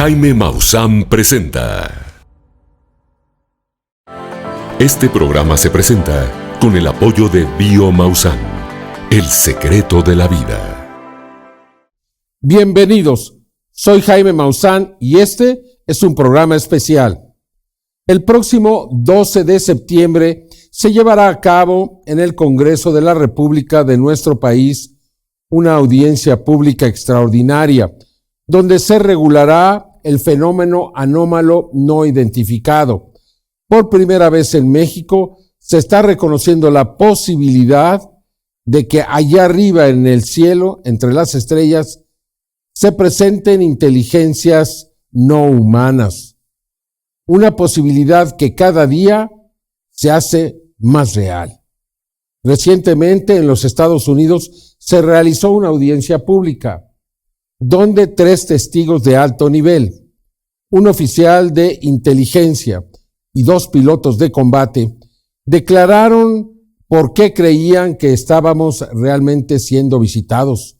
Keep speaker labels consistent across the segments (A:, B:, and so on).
A: Jaime Maussan presenta. Este programa se presenta con el apoyo de Bio Maussan, el secreto de la vida.
B: Bienvenidos, soy Jaime Maussan y este es un programa especial. El próximo 12 de septiembre se llevará a cabo en el Congreso de la República de nuestro país una audiencia pública extraordinaria, donde se regulará el fenómeno anómalo no identificado. Por primera vez en México se está reconociendo la posibilidad de que allá arriba en el cielo, entre las estrellas, se presenten inteligencias no humanas. Una posibilidad que cada día se hace más real. Recientemente en los Estados Unidos se realizó una audiencia pública donde 3 testigos de alto nivel, un oficial de inteligencia y 2 pilotos de combate, declararon por qué creían que estábamos realmente siendo visitados,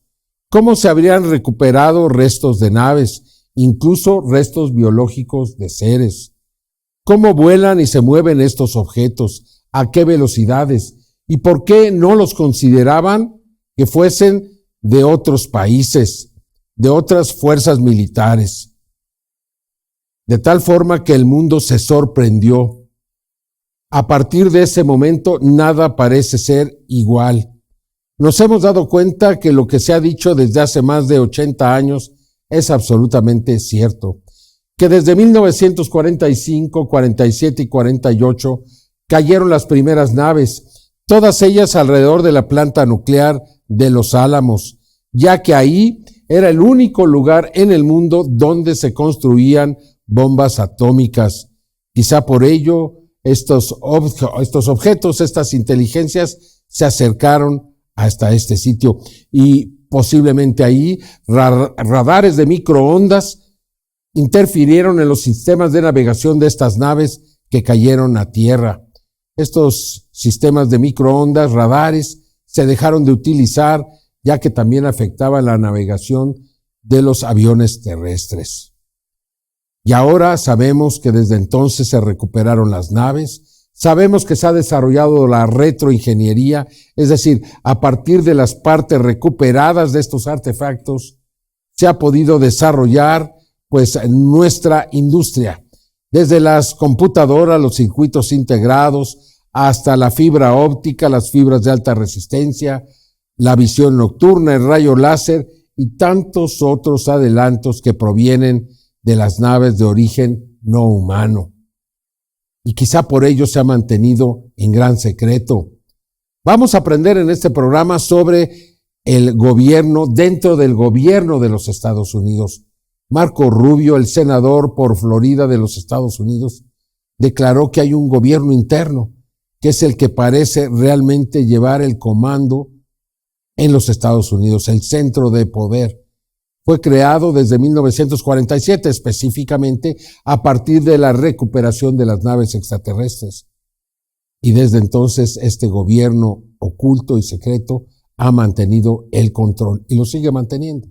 B: cómo se habrían recuperado restos de naves, incluso restos biológicos de seres, cómo vuelan y se mueven estos objetos, a qué velocidades y por qué no los consideraban que fuesen de otros países, de otras fuerzas militares. De tal forma que el mundo se sorprendió. A partir de ese momento, nada parece ser igual. Nos hemos dado cuenta que lo que se ha dicho desde hace más de 80 años es absolutamente cierto. Que desde 1945, 47 y 48 cayeron las primeras naves, todas ellas alrededor de la planta nuclear de Los Álamos, ya que ahí era el único lugar en el mundo donde se construían bombas atómicas. Quizá por ello estos objetos, estas inteligencias se acercaron hasta este sitio y posiblemente ahí radares de microondas interfirieron en los sistemas de navegación de estas naves que cayeron a tierra. Estos sistemas de microondas, radares, se dejaron de utilizar ya que también afectaba la navegación de los aviones terrestres. Y ahora sabemos que desde entonces se recuperaron las naves, sabemos que se ha desarrollado la retroingeniería, es decir, a partir de las partes recuperadas de estos artefactos, se ha podido desarrollar pues nuestra industria, desde las computadoras, los circuitos integrados, hasta la fibra óptica, las fibras de alta resistencia, la visión nocturna, el rayo láser y tantos otros adelantos que provienen de las naves de origen no humano. Y quizá por ello se ha mantenido en gran secreto. Vamos a aprender en este programa sobre el gobierno, dentro del gobierno de los Estados Unidos. Marco Rubio, el senador por Florida de los Estados Unidos, declaró que hay un gobierno interno, que es el que parece realmente llevar el comando en los Estados Unidos, el centro de poder. Fue creado desde 1947, específicamente a partir de la recuperación de las naves extraterrestres. Y desde entonces este gobierno oculto y secreto ha mantenido el control y lo sigue manteniendo.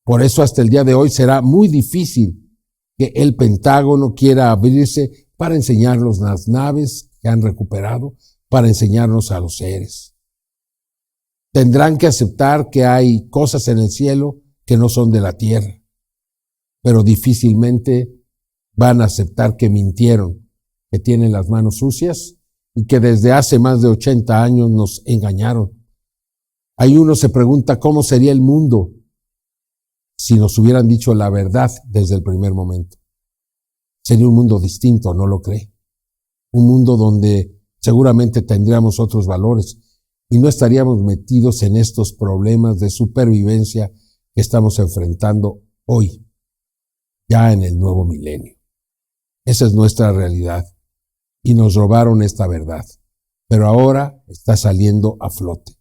B: Por eso hasta el día de hoy será muy difícil que el Pentágono quiera abrirse para enseñarnos las naves que han recuperado, para enseñarnos a los seres. Tendrán que aceptar que hay cosas en el cielo que no son de la tierra, pero difícilmente van a aceptar que mintieron, que tienen las manos sucias y que desde hace más de 80 años nos engañaron. Ahí uno se pregunta cómo sería el mundo si nos hubieran dicho la verdad desde el primer momento. Sería un mundo distinto, ¿no lo cree? Un mundo donde seguramente tendríamos otros valores y no estaríamos metidos en estos problemas de supervivencia que estamos enfrentando hoy, ya en el nuevo milenio. Esa es nuestra realidad y nos robaron esta verdad, pero ahora está saliendo a flote.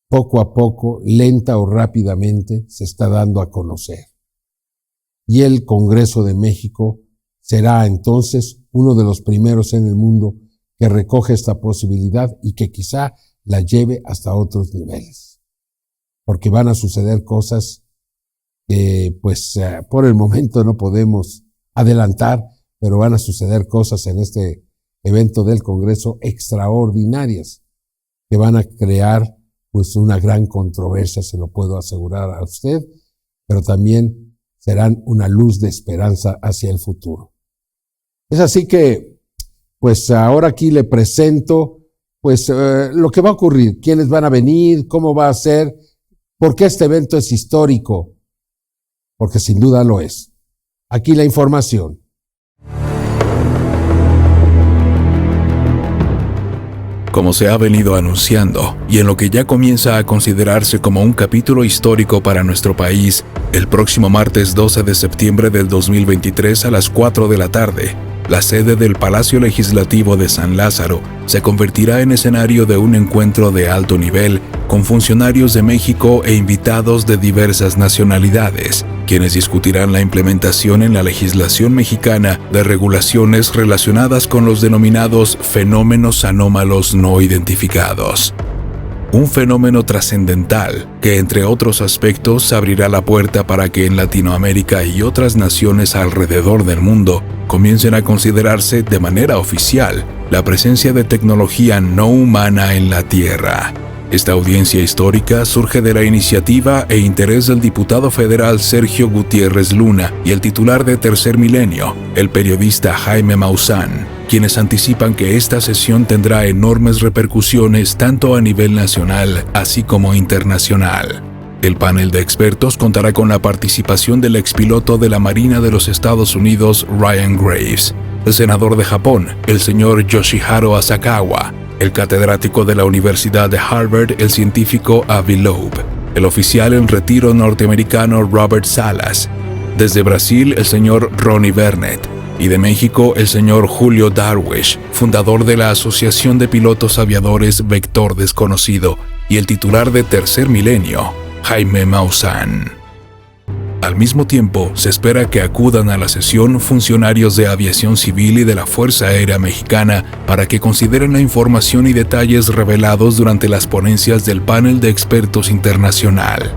B: Poco a poco, lenta o rápidamente, se está dando a conocer. Y el Congreso de México será entonces uno de los primeros en el mundo que recoge esta posibilidad y que quizá la lleve hasta otros niveles. Porque van a suceder cosas Por el momento no podemos adelantar, pero van a suceder cosas en este evento del Congreso extraordinarias que van a crear pues una gran controversia, se lo puedo asegurar a usted, pero también serán una luz de esperanza hacia el futuro. Es así que, pues ahora aquí le presento lo que va a ocurrir, quiénes van a venir, cómo va a ser, por qué este evento es histórico, porque sin duda lo es. Aquí la información.
C: Como se ha venido anunciando, y en lo que ya comienza a considerarse como un capítulo histórico para nuestro país, el próximo martes 12 de septiembre del 2023 a las 4 de la tarde, la sede del Palacio Legislativo de San Lázaro se convertirá en escenario de un encuentro de alto nivel con funcionarios de México e invitados de diversas nacionalidades, quienes discutirán la implementación en la legislación mexicana de regulaciones relacionadas con los denominados fenómenos anómalos no identificados. Un fenómeno trascendental que, entre otros aspectos, abrirá la puerta para que en Latinoamérica y otras naciones alrededor del mundo comiencen a considerarse de manera oficial la presencia de tecnología no humana en la Tierra. Esta audiencia histórica surge de la iniciativa e interés del diputado federal Sergio Gutiérrez Luna y el titular de Tercer Milenio, el periodista Jaime Maussan, quienes anticipan que esta sesión tendrá enormes repercusiones tanto a nivel nacional así como internacional. El panel de expertos contará con la participación del expiloto de la Marina de los Estados Unidos, Ryan Graves, el senador de Japón, el señor Yoshiharu Asakawa, el catedrático de la Universidad de Harvard, el científico Avi Loeb, el oficial en retiro norteamericano Robert Salas, desde Brasil el señor Ronnie Bernet, y de México el señor Julio Darwish, fundador de la Asociación de Pilotos Aviadores Vector Desconocido, y el titular de Tercer Milenio, Jaime Maussan. Al mismo tiempo, se espera que acudan a la sesión funcionarios de aviación civil y de la Fuerza Aérea Mexicana para que consideren la información y detalles revelados durante las ponencias del panel de expertos internacional.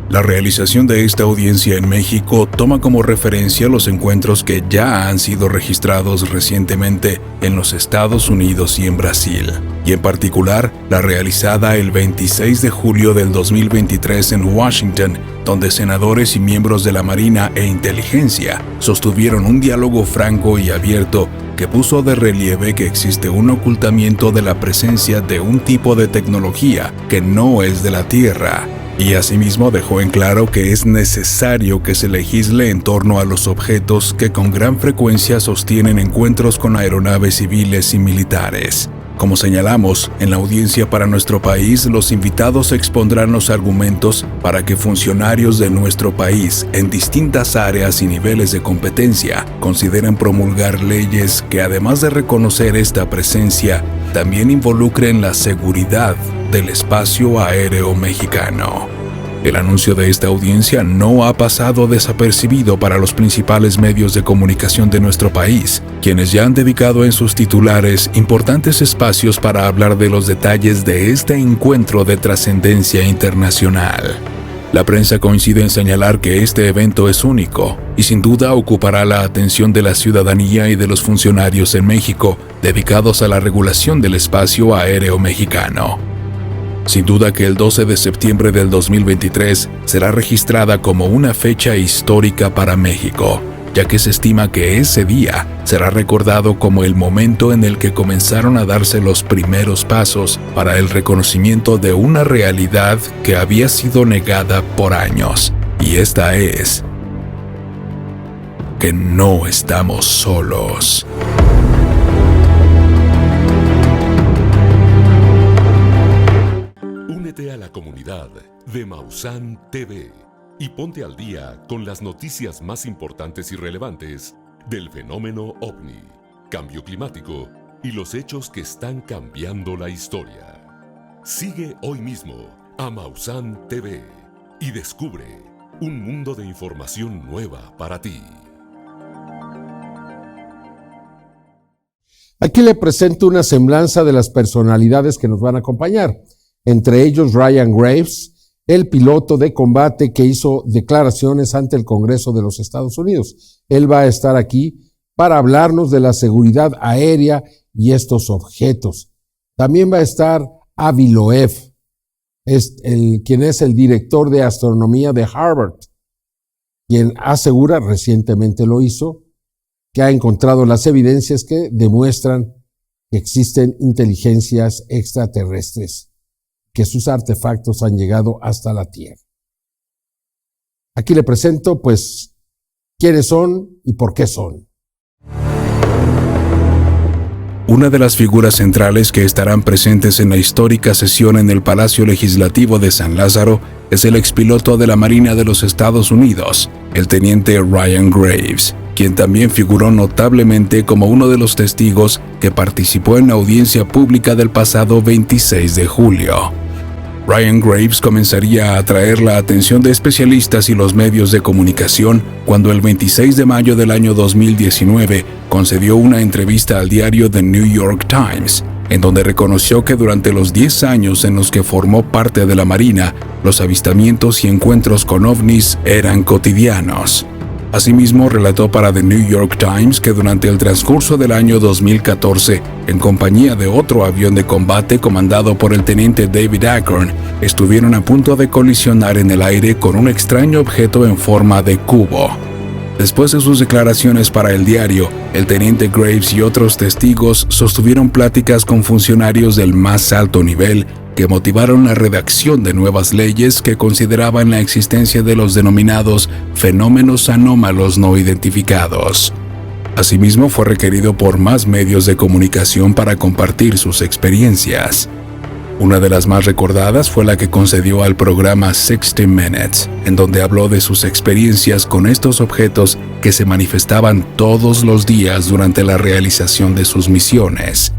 C: La realización de esta audiencia en México toma como referencia los encuentros que ya han sido registrados recientemente en los Estados Unidos y en Brasil, y en particular la realizada el 26 de julio del 2023 en Washington, donde senadores y miembros de la Marina e Inteligencia sostuvieron un diálogo franco y abierto que puso de relieve que existe un ocultamiento de la presencia de un tipo de tecnología que no es de la Tierra. Y asimismo dejó en claro que es necesario que se legisle en torno a los objetos que con gran frecuencia sostienen encuentros con aeronaves civiles y militares. Como señalamos, en la audiencia para nuestro país, los invitados expondrán los argumentos para que funcionarios de nuestro país, en distintas áreas y niveles de competencia, consideren promulgar leyes que, además de reconocer esta presencia, también involucren la seguridad del espacio aéreo mexicano. El anuncio de esta audiencia no ha pasado desapercibido para los principales medios de comunicación de nuestro país, quienes ya han dedicado en sus titulares importantes espacios para hablar de los detalles de este encuentro de trascendencia internacional. La prensa coincide en señalar que este evento es único y sin duda ocupará la atención de la ciudadanía y de los funcionarios en México dedicados a la regulación del espacio aéreo mexicano. Sin duda que el 12 de septiembre del 2023 será registrada como una fecha histórica para México, ya que se estima que ese día será recordado como el momento en el que comenzaron a darse los primeros pasos para el reconocimiento de una realidad que había sido negada por años, y esta es que no estamos solos.
A: Únete a la comunidad de Maussan TV y ponte al día con las noticias más importantes y relevantes del fenómeno OVNI, cambio climático y los hechos que están cambiando la historia. Sigue hoy mismo a Maussan TV y descubre un mundo de información nueva para ti.
B: Aquí le presento una semblanza de las personalidades que nos van a acompañar. Entre ellos Ryan Graves, el piloto de combate que hizo declaraciones ante el Congreso de los Estados Unidos. Él va a estar aquí para hablarnos de la seguridad aérea y estos objetos. También va a estar Avi Loeb, quien es el director de astronomía de Harvard, quien asegura, recientemente lo hizo, que ha encontrado las evidencias que demuestran que existen inteligencias extraterrestres, que sus artefactos han llegado hasta la Tierra. Aquí le presento, pues, quiénes son y por qué son.
C: Una de las figuras centrales que estarán presentes en la histórica sesión en el Palacio Legislativo de San Lázaro es el expiloto de la Marina de los Estados Unidos, el teniente Ryan Graves, quien también figuró notablemente como uno de los testigos que participó en la audiencia pública del pasado 26 de julio. Ryan Graves comenzaría a atraer la atención de especialistas y los medios de comunicación cuando el 26 de mayo del año 2019 concedió una entrevista al diario The New York Times, en donde reconoció que durante los 10 años en los que formó parte de la Marina, los avistamientos y encuentros con ovnis eran cotidianos. Asimismo, relató para The New York Times que durante el transcurso del año 2014, en compañía de otro avión de combate comandado por el teniente David Acorn, estuvieron a punto de colisionar en el aire con un extraño objeto en forma de cubo. Después de sus declaraciones para el diario, el teniente Graves y otros testigos sostuvieron pláticas con funcionarios del más alto nivel que motivaron la redacción de nuevas leyes que consideraban la existencia de los denominados fenómenos anómalos no identificados. Asimismo, fue requerido por más medios de comunicación para compartir sus experiencias. Una de las más recordadas fue la que concedió al programa 60 Minutes, en donde habló de sus experiencias con estos objetos que se manifestaban todos los días durante la realización de sus misiones.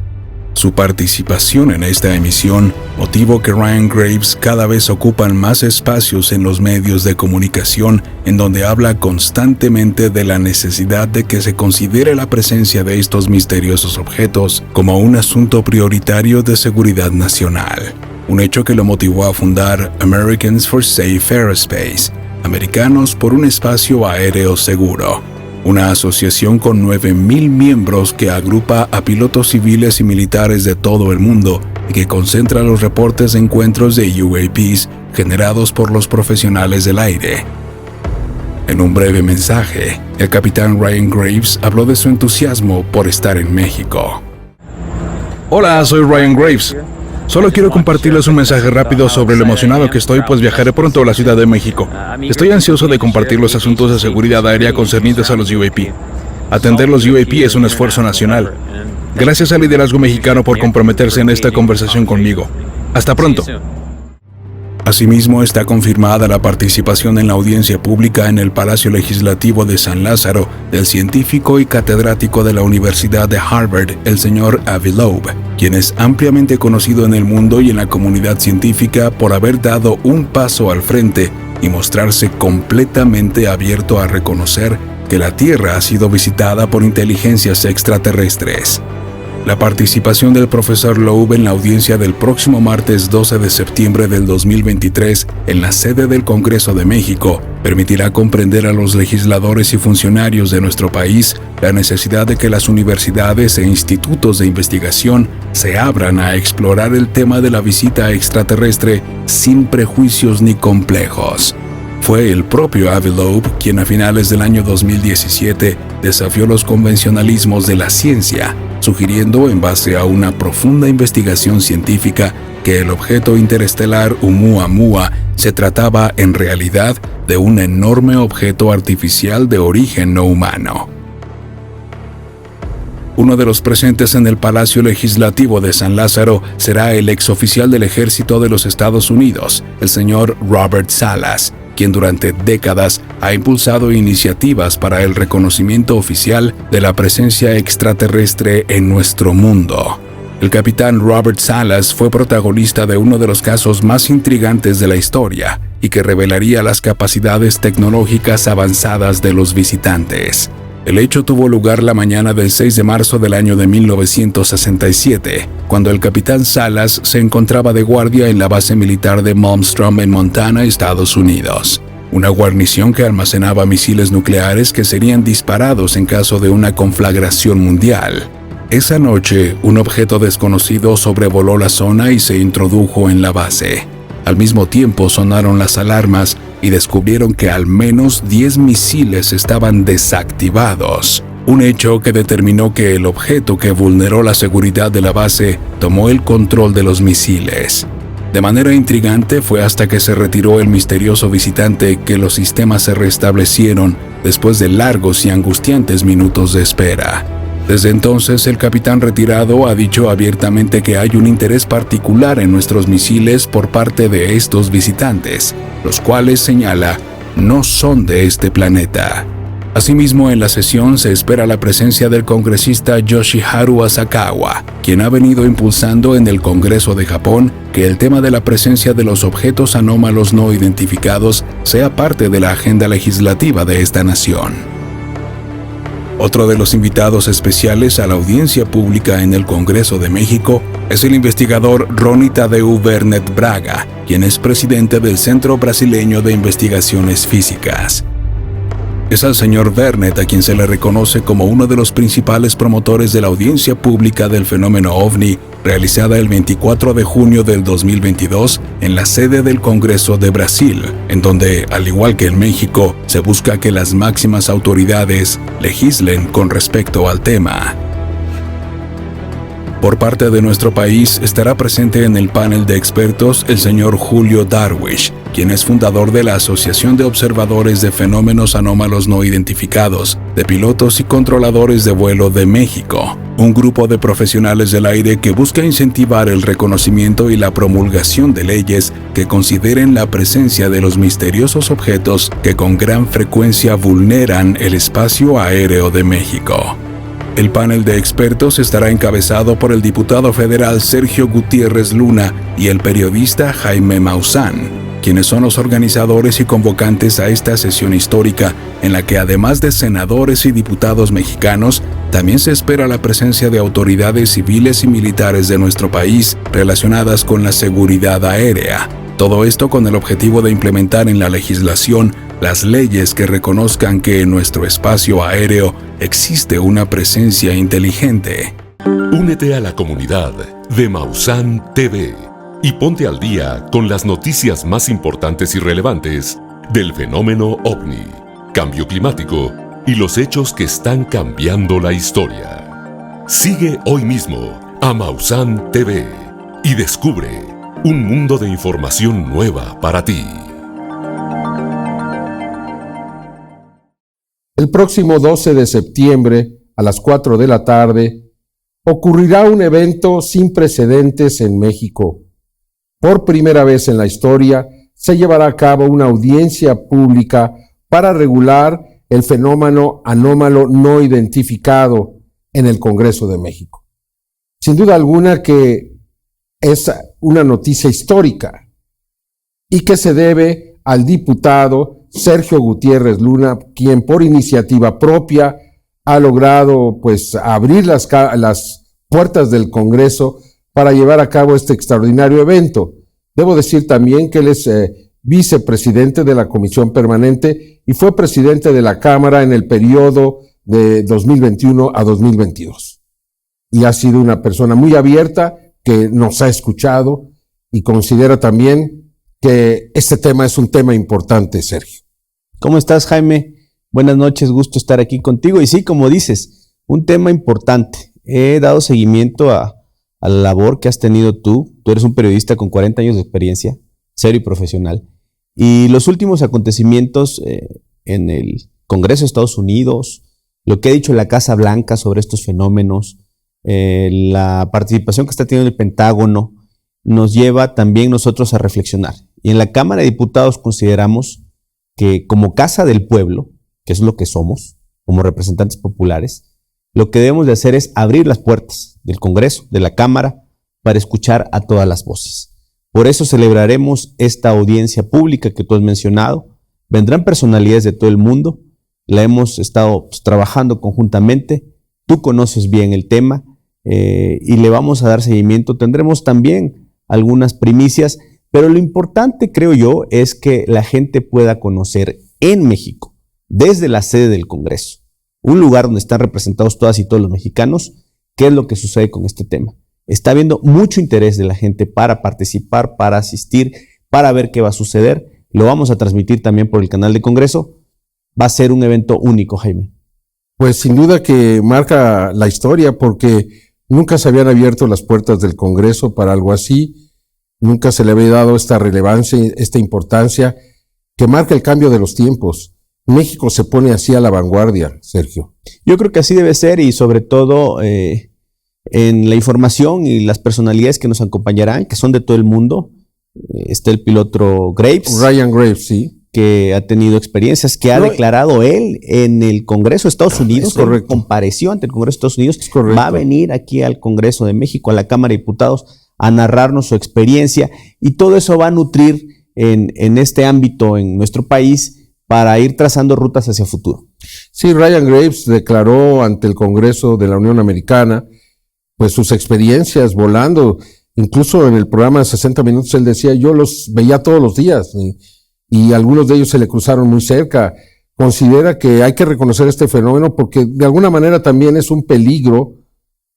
C: Su participación en esta emisión motivó que Ryan Graves cada vez ocupan más espacios en los medios de comunicación, en donde habla constantemente de la necesidad de que se considere la presencia de estos misteriosos objetos como un asunto prioritario de seguridad nacional, un hecho que lo motivó a fundar Americans for Safe Aerospace, Americanos por un Espacio Aéreo Seguro, una asociación con 9,000 miembros que agrupa a pilotos civiles y militares de todo el mundo y que concentra los reportes de encuentros de UAPs generados por los profesionales del aire. En un breve mensaje, el capitán Ryan Graves habló de su entusiasmo por estar en México.
D: Hola, soy Ryan Graves. Solo quiero compartirles un mensaje rápido sobre lo emocionado que estoy, pues viajaré pronto a la Ciudad de México. Estoy ansioso de compartir los asuntos de seguridad aérea concernientes a los UAP. Atender los UAP es un esfuerzo nacional. Gracias al liderazgo mexicano por comprometerse en esta conversación conmigo. Hasta pronto.
C: Asimismo, está confirmada la participación en la audiencia pública en el Palacio Legislativo de San Lázaro del científico y catedrático de la Universidad de Harvard, el señor Avi Loeb, quien es ampliamente conocido en el mundo y en la comunidad científica por haber dado un paso al frente y mostrarse completamente abierto a reconocer que la Tierra ha sido visitada por inteligencias extraterrestres. La participación del profesor Loeb en la audiencia del próximo martes 12 de septiembre del 2023 en la sede del Congreso de México permitirá comprender a los legisladores y funcionarios de nuestro país la necesidad de que las universidades e institutos de investigación se abran a explorar el tema de la visita extraterrestre sin prejuicios ni complejos. Fue el propio Avi Loeb quien a finales del año 2017 desafió los convencionalismos de la ciencia, sugiriendo en base a una profunda investigación científica que el objeto interestelar Oumuamua se trataba en realidad de un enorme objeto artificial de origen no humano. Uno de los presentes en el Palacio Legislativo de San Lázaro será el exoficial del Ejército de los Estados Unidos, el señor Robert Salas, quien durante décadas ha impulsado iniciativas para el reconocimiento oficial de la presencia extraterrestre en nuestro mundo. El capitán Robert Salas fue protagonista de uno de los casos más intrigantes de la historia y que revelaría las capacidades tecnológicas avanzadas de los visitantes. El hecho tuvo lugar la mañana del 6 de marzo del año de 1967, cuando el capitán Salas se encontraba de guardia en la base militar de Malmstrom en Montana, Estados Unidos. Una guarnición que almacenaba misiles nucleares que serían disparados en caso de una conflagración mundial. Esa noche, un objeto desconocido sobrevoló la zona y se introdujo en la base. Al mismo tiempo sonaron las alarmas y descubrieron que al menos 10 misiles estaban desactivados. Un hecho que determinó que el objeto que vulneró la seguridad de la base tomó el control de los misiles. De manera intrigante fue hasta que se retiró el misterioso visitante que los sistemas se restablecieron después de largos y angustiantes minutos de espera. Desde entonces, el capitán retirado ha dicho abiertamente que hay un interés particular en nuestros misiles por parte de estos visitantes, los cuales, señala, no son de este planeta. Asimismo, en la sesión se espera la presencia del congresista Yoshiharu Asakawa, quien ha venido impulsando en el Congreso de Japón que el tema de la presencia de los objetos anómalos no identificados sea parte de la agenda legislativa de esta nación. Otro de los invitados especiales a la audiencia pública en el Congreso de México es el investigador Rony Tadeu Bernet Braga, quien es presidente del Centro Brasileño de Investigaciones Físicas. Es al señor Bernet a quien se le reconoce como uno de los principales promotores de la audiencia pública del fenómeno OVNI, realizada el 24 de junio del 2022 en la sede del Congreso de Brasil, en donde, al igual que en México, se busca que las máximas autoridades legislen con respecto al tema. Por parte de nuestro país estará presente en el panel de expertos el señor Julio Darwish, quien es fundador de la Asociación de Observadores de Fenómenos Anómalos No Identificados, de Pilotos y Controladores de Vuelo de México, un grupo de profesionales del aire que busca incentivar el reconocimiento y la promulgación de leyes que consideren la presencia de los misteriosos objetos que con gran frecuencia vulneran el espacio aéreo de México. El panel de expertos estará encabezado por el diputado federal Sergio Gutiérrez Luna y el periodista Jaime Maussan, quienes son los organizadores y convocantes a esta sesión histórica en la que además de senadores y diputados mexicanos, también se espera la presencia de autoridades civiles y militares de nuestro país relacionadas con la seguridad aérea. Todo esto con el objetivo de implementar en la legislación las leyes que reconozcan que en nuestro espacio aéreo existe una presencia inteligente.
A: Únete a la comunidad de Maussan TV y ponte al día con las noticias más importantes y relevantes del fenómeno OVNI, cambio climático y los hechos que están cambiando la historia. Sigue hoy mismo a Maussan TV y descubre un mundo de información nueva para ti.
B: El próximo 12 de septiembre, a las 4 de la tarde, ocurrirá un evento sin precedentes en México. Por primera vez en la historia, se llevará a cabo una audiencia pública para regular el fenómeno anómalo no identificado en el Congreso de México. Sin duda alguna que es una noticia histórica y que se debe al diputado Sergio Gutiérrez Luna, quien por iniciativa propia ha logrado abrir las puertas del Congreso para llevar a cabo este extraordinario evento. Debo decir también que él es vicepresidente de la Comisión Permanente y fue presidente de la Cámara en el periodo de 2021 a 2022. Y ha sido una persona muy abierta que nos ha escuchado y considera también que este tema es un tema importante, Sergio.
E: ¿Cómo estás, Jaime? Buenas noches, gusto estar aquí contigo. Y sí, como dices, un tema importante. He dado seguimiento a la labor que has tenido tú. Tú eres un periodista con 40 años de experiencia, serio y profesional. Y los últimos acontecimientos en el Congreso de Estados Unidos, lo que ha dicho la Casa Blanca sobre estos fenómenos, la participación que está teniendo el Pentágono, nos lleva también nosotros a reflexionar. Y en la Cámara de Diputados consideramos que como Casa del Pueblo, que es lo que somos, como representantes populares, lo que debemos de hacer es abrir las puertas del Congreso, de la Cámara, para escuchar a todas las voces. Por eso celebraremos esta audiencia pública que tú has mencionado. Vendrán personalidades de todo el mundo. la hemos estado trabajando conjuntamente. Tú conoces bien el tema y le vamos a dar seguimiento. Tendremos también algunas primicias, pero lo importante, creo yo, es que la gente pueda conocer en México, desde la sede del Congreso, un lugar donde están representados todas y todos los mexicanos, qué es lo que sucede con este tema. Está habiendo mucho interés de la gente para participar, para asistir, para ver qué va a suceder. Lo vamos a transmitir también por el canal de Congreso. Va a ser un evento único, Jaime.
B: Pues sin duda que marca la historia, porque nunca se habían abierto las puertas del Congreso para algo así, nunca se le había dado esta relevancia, esta importancia que marca el cambio de los tiempos. México se pone así a la vanguardia, Sergio.
E: Yo creo que así debe ser, y sobre todo en la información y las personalidades que nos acompañarán, que son de todo el mundo. Está el piloto Graves.
B: Ryan Graves, sí.
E: Que ha tenido experiencias, que ha declarado él en el Congreso de Estados Unidos.
B: Correcto.
E: Compareció ante el Congreso de Estados Unidos.
B: Correcto.
E: Va a venir aquí al Congreso de México, a la Cámara de Diputados, a narrarnos su experiencia, y todo eso va a nutrir en este ámbito en nuestro país para ir trazando rutas hacia el futuro.
B: Sí, Ryan Graves declaró ante el Congreso de la Unión Americana pues sus experiencias volando. Incluso en el programa de 60 minutos él decía, yo los veía todos los días y algunos de ellos se le cruzaron muy cerca. Considera que hay que reconocer este fenómeno porque de alguna manera también es un peligro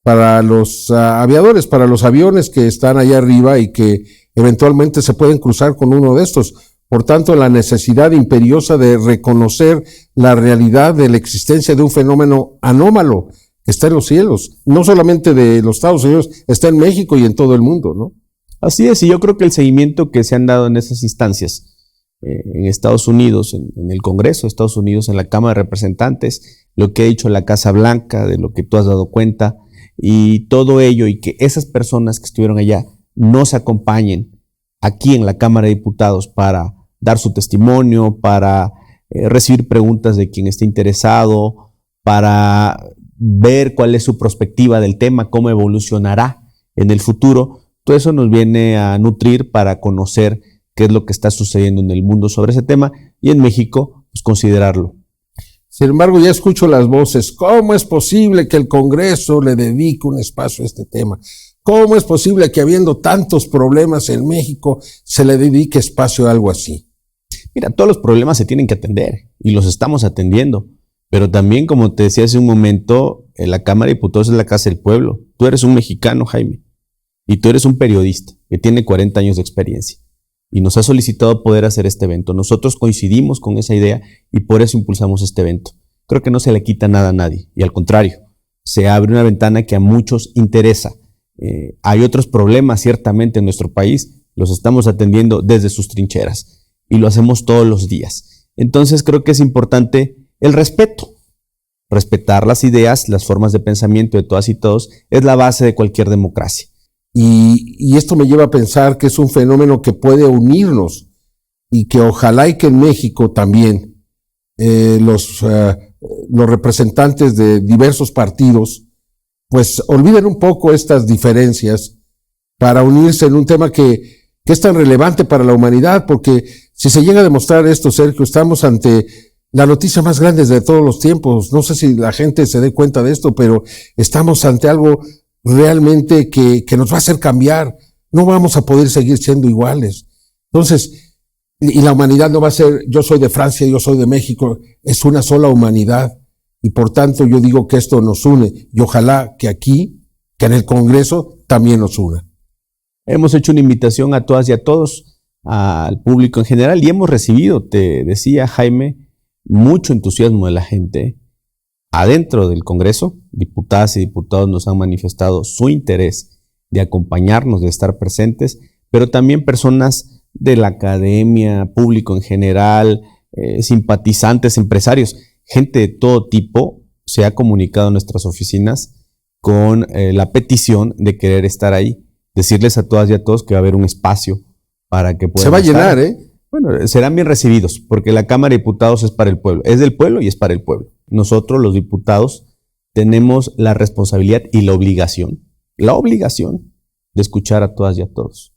B: para los aviadores, para los aviones que están allá arriba y que eventualmente se pueden cruzar con uno de estos. Por tanto, la necesidad imperiosa de reconocer la realidad de la existencia de un fenómeno anómalo que está en los cielos, no solamente de los Estados Unidos, está en México y en todo el mundo, ¿no?
E: Así es, y yo creo que el seguimiento que se han dado en esas instancias, en Estados Unidos, en el Congreso de Estados Unidos, en la Cámara de Representantes, lo que ha dicho la Casa Blanca, de lo que tú has dado cuenta, y todo ello, y que esas personas que estuvieron allá nos acompañen aquí en la Cámara de Diputados para dar su testimonio, para recibir preguntas de quien esté interesado, para ver cuál es su perspectiva del tema, cómo evolucionará en el futuro. Todo eso nos viene a nutrir para conocer qué es lo que está sucediendo en el mundo sobre ese tema, y en México, pues considerarlo.
B: Sin embargo, ya escucho las voces. ¿Cómo es posible que el Congreso le dedique un espacio a este tema? ¿Cómo es posible que habiendo tantos problemas en México se le dedique espacio a algo así?
E: Mira, todos los problemas se tienen que atender y los estamos atendiendo. Pero también, como te decía hace un momento, la Cámara de Diputados es la casa del pueblo. Tú eres un mexicano, Jaime, y tú eres un periodista que tiene 40 años de experiencia y nos ha solicitado poder hacer este evento. Nosotros coincidimos con esa idea y por eso impulsamos este evento. Creo que no se le quita nada a nadie y al contrario, se abre una ventana que a muchos interesa. Hay otros problemas ciertamente en nuestro país, los estamos atendiendo desde sus trincheras y lo hacemos todos los días. Entonces creo que es importante el respeto. Respetar las ideas, las formas de pensamiento de todas y todos es la base de cualquier democracia.
B: Y esto me lleva a pensar que es un fenómeno que puede unirnos y que ojalá y que en México también los representantes de diversos partidos pues olviden un poco estas diferencias para unirse en un tema que es tan relevante para la humanidad, porque si se llega a demostrar esto, Sergio, estamos ante la noticia más grande de todos los tiempos. No sé si la gente se dé cuenta de esto, pero estamos ante algo realmente que nos va a hacer cambiar. No vamos a poder seguir siendo iguales. Entonces, y la humanidad no va a ser, yo soy de Francia, yo soy de México, es una sola humanidad. Y por tanto yo digo que esto nos une y ojalá que aquí, que en el Congreso, también nos una.
E: Hemos hecho una invitación a todas y a todos, al público en general, y hemos recibido, te decía Jaime, mucho entusiasmo de la gente. Adentro del Congreso, diputadas y diputados nos han manifestado su interés de acompañarnos, de estar presentes, pero también personas de la academia, público en general, simpatizantes, empresarios, gente de todo tipo se ha comunicado a nuestras oficinas con la petición de querer estar ahí, decirles a todas y a todos que va a haber un espacio para que puedan
B: Se va a
E: estar.
B: llenar, ¿eh?
E: Bueno, serán bien recibidos, porque la Cámara de Diputados es para el pueblo, es del pueblo y es para el pueblo. Nosotros, los diputados, tenemos la responsabilidad y la obligación de escuchar a todas y a todos.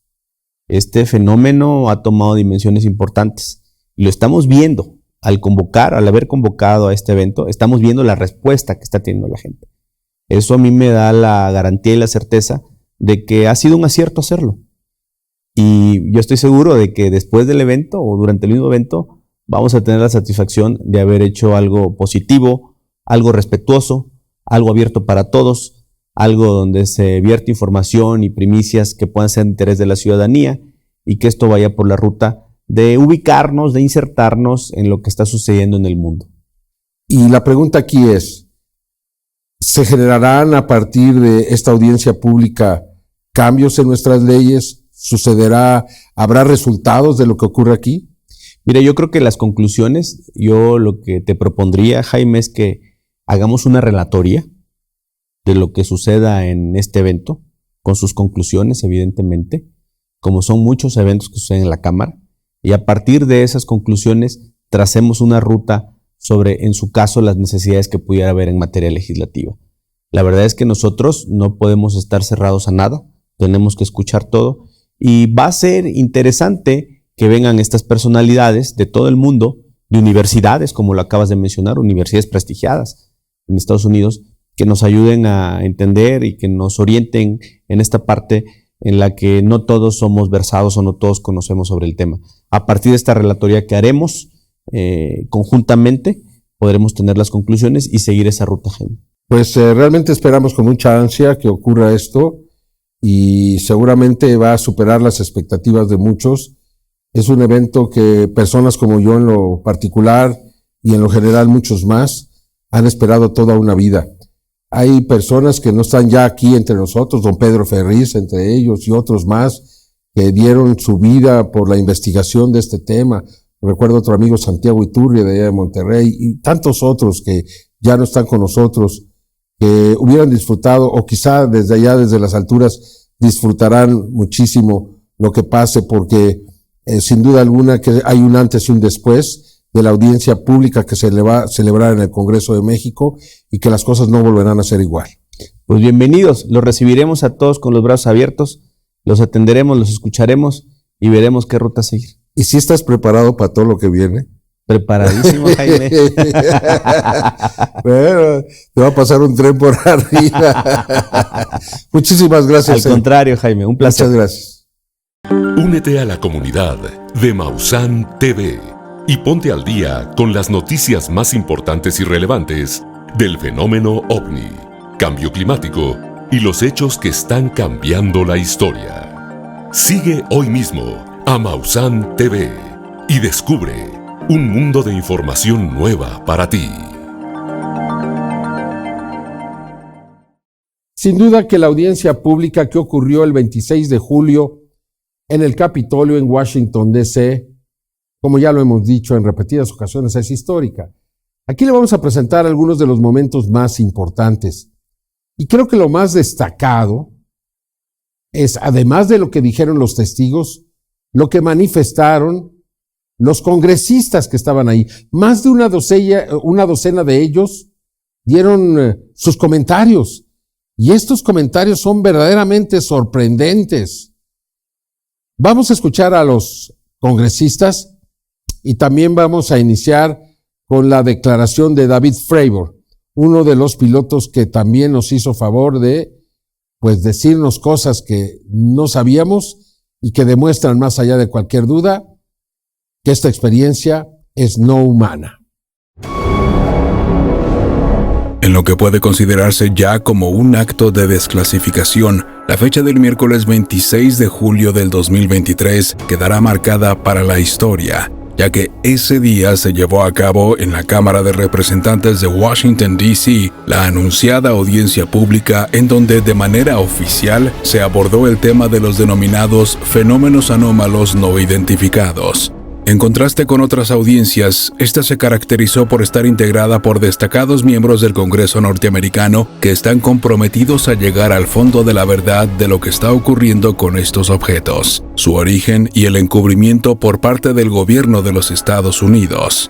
E: Este fenómeno ha tomado dimensiones importantes y lo estamos viendo al haber convocado a este evento, estamos viendo la respuesta que está teniendo la gente. Eso a mí me da la garantía y la certeza de que ha sido un acierto hacerlo. Y yo estoy seguro de que después del evento o durante el mismo evento vamos a tener la satisfacción de haber hecho algo positivo, algo respetuoso, algo abierto para todos, algo donde se vierte información y primicias que puedan ser de interés de la ciudadanía y que esto vaya por la ruta de ubicarnos, de insertarnos en lo que está sucediendo en el mundo.
B: Y la pregunta aquí es, ¿se generarán a partir de esta audiencia pública cambios en nuestras leyes? ¿Habrá resultados de lo que ocurre aquí?
E: Mira, yo creo que las conclusiones, yo lo que te propondría, Jaime, es que hagamos una relatoría de lo que suceda en este evento, con sus conclusiones, evidentemente, como son muchos eventos que suceden en la Cámara, y a partir de esas conclusiones tracemos una ruta sobre, en su caso, las necesidades que pudiera haber en materia legislativa. La verdad es que nosotros no podemos estar cerrados a nada, tenemos que escuchar todo, y va a ser interesante que vengan estas personalidades de todo el mundo, de universidades, como lo acabas de mencionar, universidades prestigiadas en Estados Unidos, que nos ayuden a entender y que nos orienten en esta parte en la que no todos somos versados o no todos conocemos sobre el tema. A partir de esta relatoría que haremos conjuntamente, podremos tener las conclusiones y seguir esa ruta, Jaime.
B: Pues realmente esperamos con mucha ansia que ocurra esto y seguramente va a superar las expectativas de muchos. Es un evento que personas como yo en lo particular y en lo general muchos más han esperado toda una vida. Hay personas que no están ya aquí entre nosotros, don Pedro Ferriz entre ellos y otros más que dieron su vida por la investigación de este tema. Recuerdo otro amigo, Santiago Iturria de allá de Monterrey, y tantos otros que ya no están con nosotros, que hubieran disfrutado o quizá desde allá, desde las alturas, disfrutarán muchísimo lo que pase, porque sin duda alguna que hay un antes y un después de la audiencia pública que se le va a celebrar en el Congreso de México y que las cosas no volverán a ser igual.
E: Pues bienvenidos, los recibiremos a todos con los brazos abiertos, los atenderemos, los escucharemos y veremos qué ruta seguir.
B: ¿Y si estás preparado para todo lo que viene?
E: Preparadísimo, Jaime.
B: Bueno, te va a pasar un tren por arriba. Muchísimas gracias.
E: Al contrario, Jaime, un placer.
B: Muchas gracias.
A: Únete a la comunidad de Maussan TV y ponte al día con las noticias más importantes y relevantes del fenómeno OVNI, cambio climático y los hechos que están cambiando la historia. Sigue hoy mismo a Maussan TV y descubre un mundo de información nueva para ti.
B: Sin duda que la audiencia pública que ocurrió el 26 de julio en el Capitolio en Washington, D.C., como ya lo hemos dicho en repetidas ocasiones, es histórica. Aquí le vamos a presentar algunos de los momentos más importantes. Y creo que lo más destacado es, además de lo que dijeron los testigos, lo que manifestaron los congresistas que estaban ahí. Más de una docena de ellos dieron sus comentarios. Y estos comentarios son verdaderamente sorprendentes. Vamos a escuchar a los congresistas y también vamos a iniciar con la declaración de David Fravor, uno de los pilotos que también nos hizo favor de decirnos cosas que no sabíamos y que demuestran más allá de cualquier duda que esta experiencia es no humana.
C: En lo que puede considerarse ya como un acto de desclasificación, la fecha del miércoles 26 de julio del 2023 quedará marcada para la historia, ya que ese día se llevó a cabo en la Cámara de Representantes de Washington, D.C., la anunciada audiencia pública en donde de manera oficial se abordó el tema de los denominados fenómenos anómalos no identificados. En contraste con otras audiencias, esta se caracterizó por estar integrada por destacados miembros del Congreso norteamericano que están comprometidos a llegar al fondo de la verdad de lo que está ocurriendo con estos objetos, su origen y el encubrimiento por parte del gobierno de los Estados Unidos.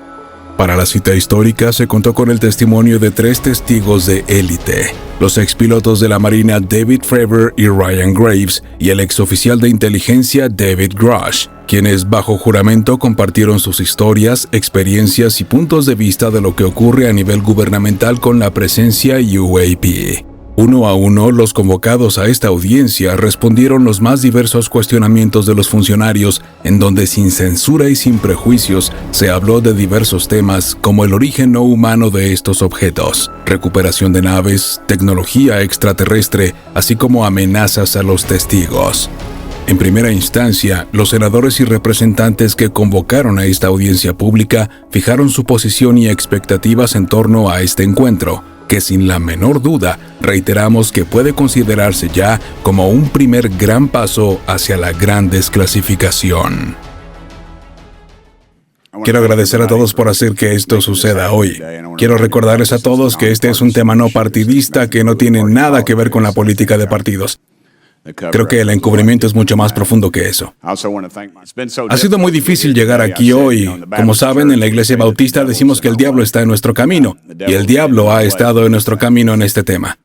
C: Para la cita histórica se contó con el testimonio de 3 testigos de élite, los expilotos de la Marina David Fravor y Ryan Graves y el exoficial de inteligencia David Grush, quienes bajo juramento compartieron sus historias, experiencias y puntos de vista de lo que ocurre a nivel gubernamental con la presencia UAP. Uno a uno, los convocados a esta audiencia respondieron los más diversos cuestionamientos de los funcionarios, en donde sin censura y sin prejuicios se habló de diversos temas como el origen no humano de estos objetos, recuperación de naves, tecnología extraterrestre, así como amenazas a los testigos. En primera instancia, los senadores y representantes que convocaron a esta audiencia pública fijaron su posición y expectativas en torno a este encuentro, que sin la menor duda reiteramos que puede considerarse ya como un primer gran paso hacia la gran desclasificación. Quiero agradecer a todos por hacer que esto suceda hoy. Quiero recordarles a todos que este es un tema no partidista que no tiene nada que ver con la política de partidos. Creo que el encubrimiento es mucho más profundo que eso. Ha sido muy difícil llegar aquí hoy. Como saben, en la Iglesia Bautista decimos que el diablo está en nuestro camino, y el diablo ha estado en nuestro camino en este tema.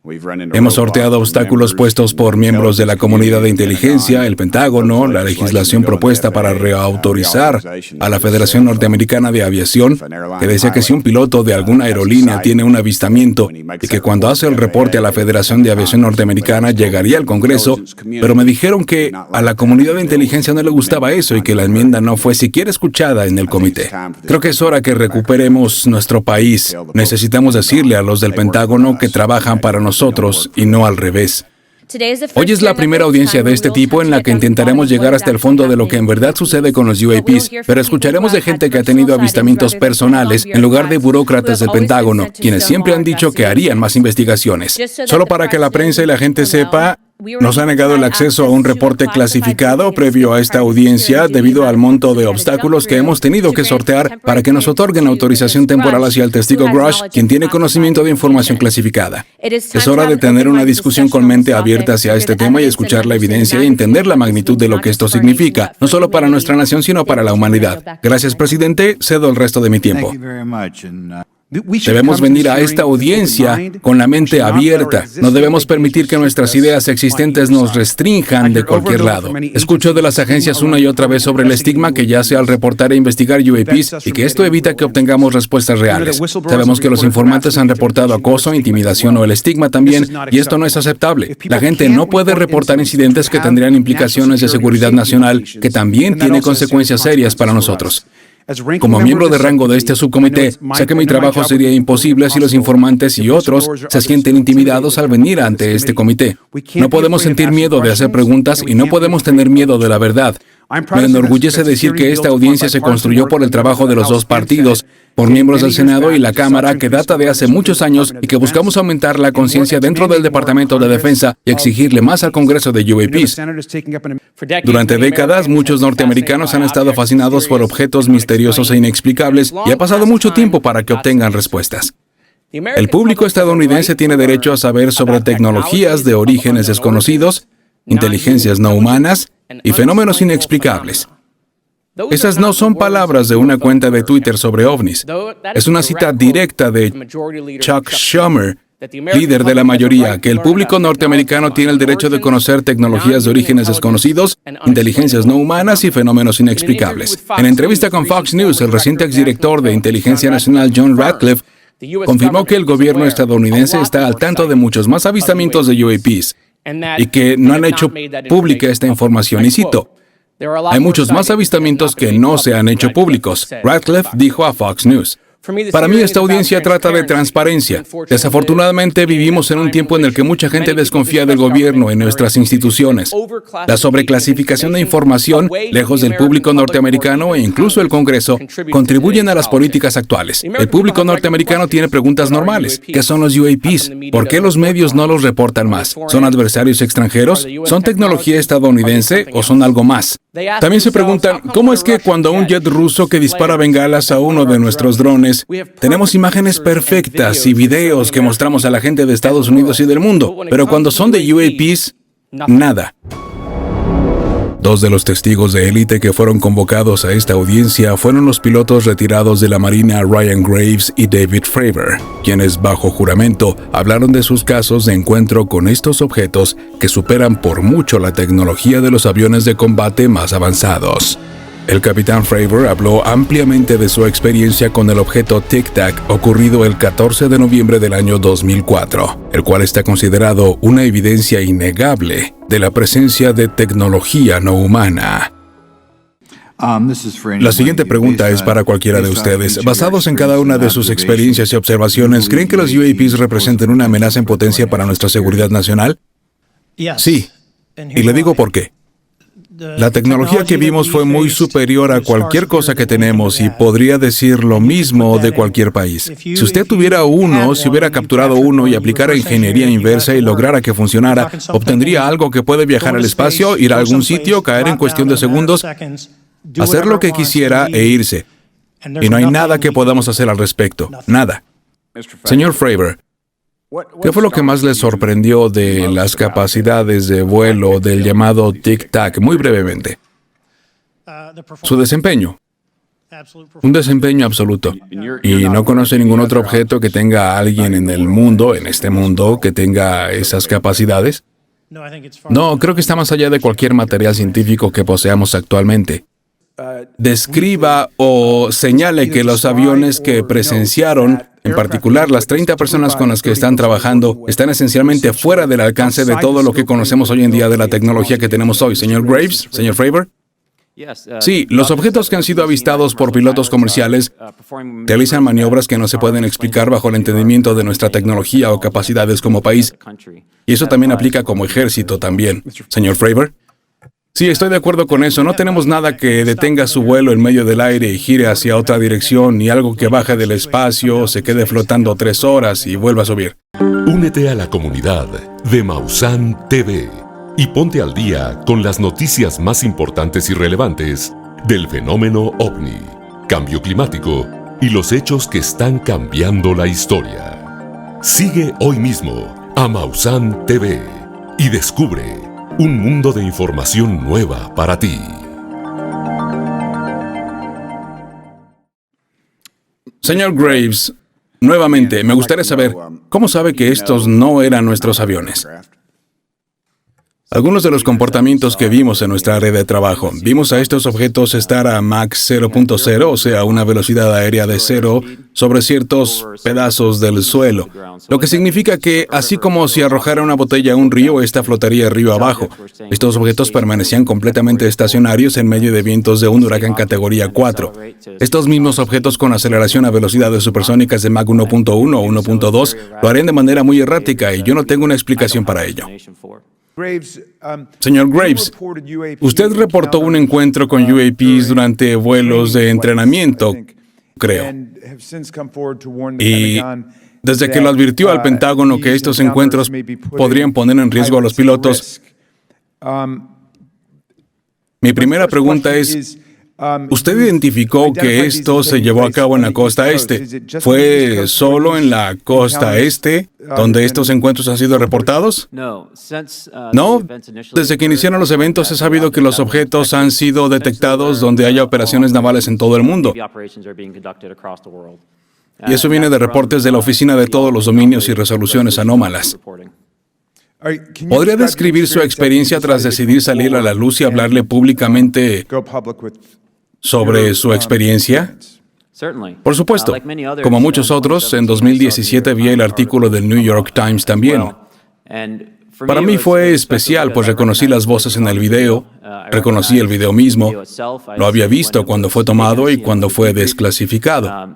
C: Hemos sorteado obstáculos puestos por miembros de la comunidad de inteligencia, el Pentágono, la legislación propuesta para reautorizar a la Federación Norteamericana de Aviación, que decía que si un piloto de alguna aerolínea tiene un avistamiento y que cuando hace el reporte a la Federación de Aviación Norteamericana llegaría al Congreso, pero me dijeron que a la comunidad de inteligencia no le gustaba eso y que la enmienda no fue siquiera escuchada en el comité. Creo que es hora que recuperemos nuestro país. Necesitamos decirle a los del Pentágono que trabajan para nosotros y no al revés. Hoy es la primera audiencia de este tipo en la que intentaremos llegar hasta el fondo de lo que en verdad sucede con los UAPs, pero escucharemos de gente que ha tenido avistamientos personales en lugar de burócratas del Pentágono, quienes siempre han dicho que harían más investigaciones. Solo para que la prensa y la gente sepa, nos ha negado el acceso a un reporte clasificado previo a esta audiencia debido al monto de obstáculos que hemos tenido que sortear para que nos otorguen autorización temporal hacia el testigo Grush, quien tiene conocimiento de información clasificada. Es hora de tener una discusión con mente abierta hacia este tema y escuchar la evidencia y entender la magnitud de lo que esto significa, no solo para nuestra nación, sino para la humanidad. Gracias, presidente. Cedo el resto de mi tiempo. Debemos venir a esta audiencia con la mente abierta. No debemos permitir que nuestras ideas existentes nos restrinjan de cualquier lado. Escucho de las agencias una y otra vez sobre el estigma que yace al reportar e investigar UAPs y que esto evita que obtengamos respuestas reales. Sabemos que los informantes han reportado acoso, intimidación o el estigma también, y esto no es aceptable. La gente no puede reportar incidentes que tendrían implicaciones de seguridad nacional, que también tiene consecuencias serias para nosotros. Como miembro de rango de este subcomité, sé que mi trabajo sería imposible si los informantes y otros se sienten intimidados al venir ante este comité. No podemos sentir miedo de hacer preguntas y no podemos tener miedo de la verdad. Me enorgullece decir que esta audiencia se construyó por el trabajo de los dos partidos, por miembros del Senado y la Cámara, que data de hace muchos años y que buscamos aumentar la conciencia dentro del Departamento de Defensa y exigirle más al Congreso de UAPs. Durante décadas, muchos norteamericanos han estado fascinados por objetos misteriosos e inexplicables y ha pasado mucho tiempo para que obtengan respuestas. El público estadounidense tiene derecho a saber sobre tecnologías de orígenes desconocidos, inteligencias no humanas y fenómenos inexplicables. Esas no son palabras de una cuenta de Twitter sobre ovnis. Es una cita directa de Chuck Schumer, líder de la mayoría, que el público norteamericano tiene el derecho de conocer tecnologías de orígenes desconocidos, inteligencias no humanas y fenómenos inexplicables. En entrevista con Fox News, el reciente exdirector de Inteligencia Nacional John Ratcliffe confirmó que el gobierno estadounidense está al tanto de muchos más avistamientos de UAPs y que no han hecho pública esta información. Y cito: hay muchos más avistamientos que no se han hecho públicos, Ratcliffe dijo a Fox News. Para mí, esta audiencia trata de transparencia. Desafortunadamente, vivimos en un tiempo en el que mucha gente desconfía del gobierno y nuestras instituciones. La sobreclasificación de información, lejos del público norteamericano e incluso el Congreso, contribuyen a las políticas actuales. El público norteamericano tiene preguntas normales. ¿Qué son los UAPs? ¿Por qué los medios no los reportan más? ¿Son adversarios extranjeros? ¿Son tecnología estadounidense o son algo más? También se preguntan, ¿cómo es que cuando un jet ruso que dispara bengalas a uno de nuestros drones, tenemos imágenes perfectas y videos que mostramos a la gente de Estados Unidos y del mundo, pero cuando son de UAPs, nada? Dos de los testigos de élite que fueron convocados a esta audiencia fueron los pilotos retirados de la Marina Ryan Graves y David Fravor, quienes bajo juramento hablaron de sus casos de encuentro con estos objetos que superan por mucho la tecnología de los aviones de combate más avanzados. El capitán Fravor habló ampliamente de su experiencia con el objeto Tic Tac ocurrido el 14 de noviembre del año 2004, el cual está considerado una evidencia innegable de la presencia de tecnología no humana. La siguiente pregunta es para cualquiera de ustedes. Basados en cada una de sus experiencias y observaciones, ¿creen que los UAPs representen una amenaza en potencia para nuestra seguridad nacional? Sí, y le digo por qué. La tecnología que vimos fue muy superior a cualquier cosa que tenemos y podría decir lo mismo de cualquier país. Si usted tuviera uno, si hubiera capturado uno y aplicara ingeniería inversa y lograra que funcionara, obtendría algo que puede viajar al espacio, ir a algún sitio, caer en cuestión de segundos, hacer lo que quisiera e irse. Y no hay nada que podamos hacer al respecto. Nada. Señor Fravor, ¿qué fue lo que más le sorprendió de las capacidades de vuelo del llamado Tic Tac? Muy brevemente. Su desempeño. Un desempeño absoluto. ¿Y no conoce ningún otro objeto que tenga a alguien en el mundo, en este mundo, que tenga esas capacidades? No, creo que está más allá de cualquier material científico que poseamos actualmente. Describa o señale que los aviones que presenciaron, en particular las 30 personas con las que están trabajando, están esencialmente fuera del alcance de todo lo que conocemos hoy en día de la tecnología que tenemos hoy. Señor Graves, señor Fravor. Sí, los objetos que han sido avistados por pilotos comerciales realizan maniobras que no se pueden explicar bajo el entendimiento de nuestra tecnología o capacidades como país. Y eso también aplica como ejército también. Señor Fravor. Sí, estoy de acuerdo con eso. No tenemos nada que detenga su vuelo en medio del aire y gire hacia otra dirección, ni algo que baje del espacio, se quede flotando 3 horas y vuelva a subir.
A: Únete a la comunidad de Maussan TV y ponte al día con las noticias más importantes y relevantes del fenómeno OVNI, cambio climático y los hechos que están cambiando la historia. Sigue hoy mismo a Maussan TV y descubre un mundo de información nueva para ti.
C: Señor Graves, nuevamente, me gustaría saber, ¿cómo sabe que estos no eran nuestros aviones? Algunos de los comportamientos que vimos en nuestra área de trabajo. Vimos a estos objetos estar a Mach 0.0, o sea, una velocidad aérea de 0 sobre ciertos pedazos del suelo. Lo que significa que, así como si arrojara una botella a un río, esta flotaría río abajo. Estos objetos permanecían completamente estacionarios en medio de vientos de un huracán categoría 4. Estos mismos objetos con aceleración a velocidades supersónicas de Mach 1.1 o 1.2 lo harían de manera muy errática y yo no tengo una explicación para ello. Señor Graves, usted reportó un encuentro con UAPs durante vuelos de entrenamiento, creo. Y desde que lo advirtió al Pentágono que estos encuentros podrían poner en riesgo a los pilotos, mi primera pregunta es, ¿usted identificó que esto se llevó a cabo en la costa este? ¿Fue solo en la costa este donde estos encuentros han sido reportados? No. Desde que iniciaron los eventos he sabido que los objetos han sido detectados donde haya operaciones navales en todo el mundo. Y eso viene de reportes de la Oficina de Todos los Dominios y Resoluciones Anómalas. ¿Podría describir su experiencia tras decidir salir a la luz y hablarle públicamente sobre su experiencia? Por supuesto. Como muchos otros, en 2017 vi el artículo del New York Times también. Para mí fue especial, pues reconocí las voces en el video, reconocí el video mismo, lo había visto cuando fue tomado y cuando fue desclasificado.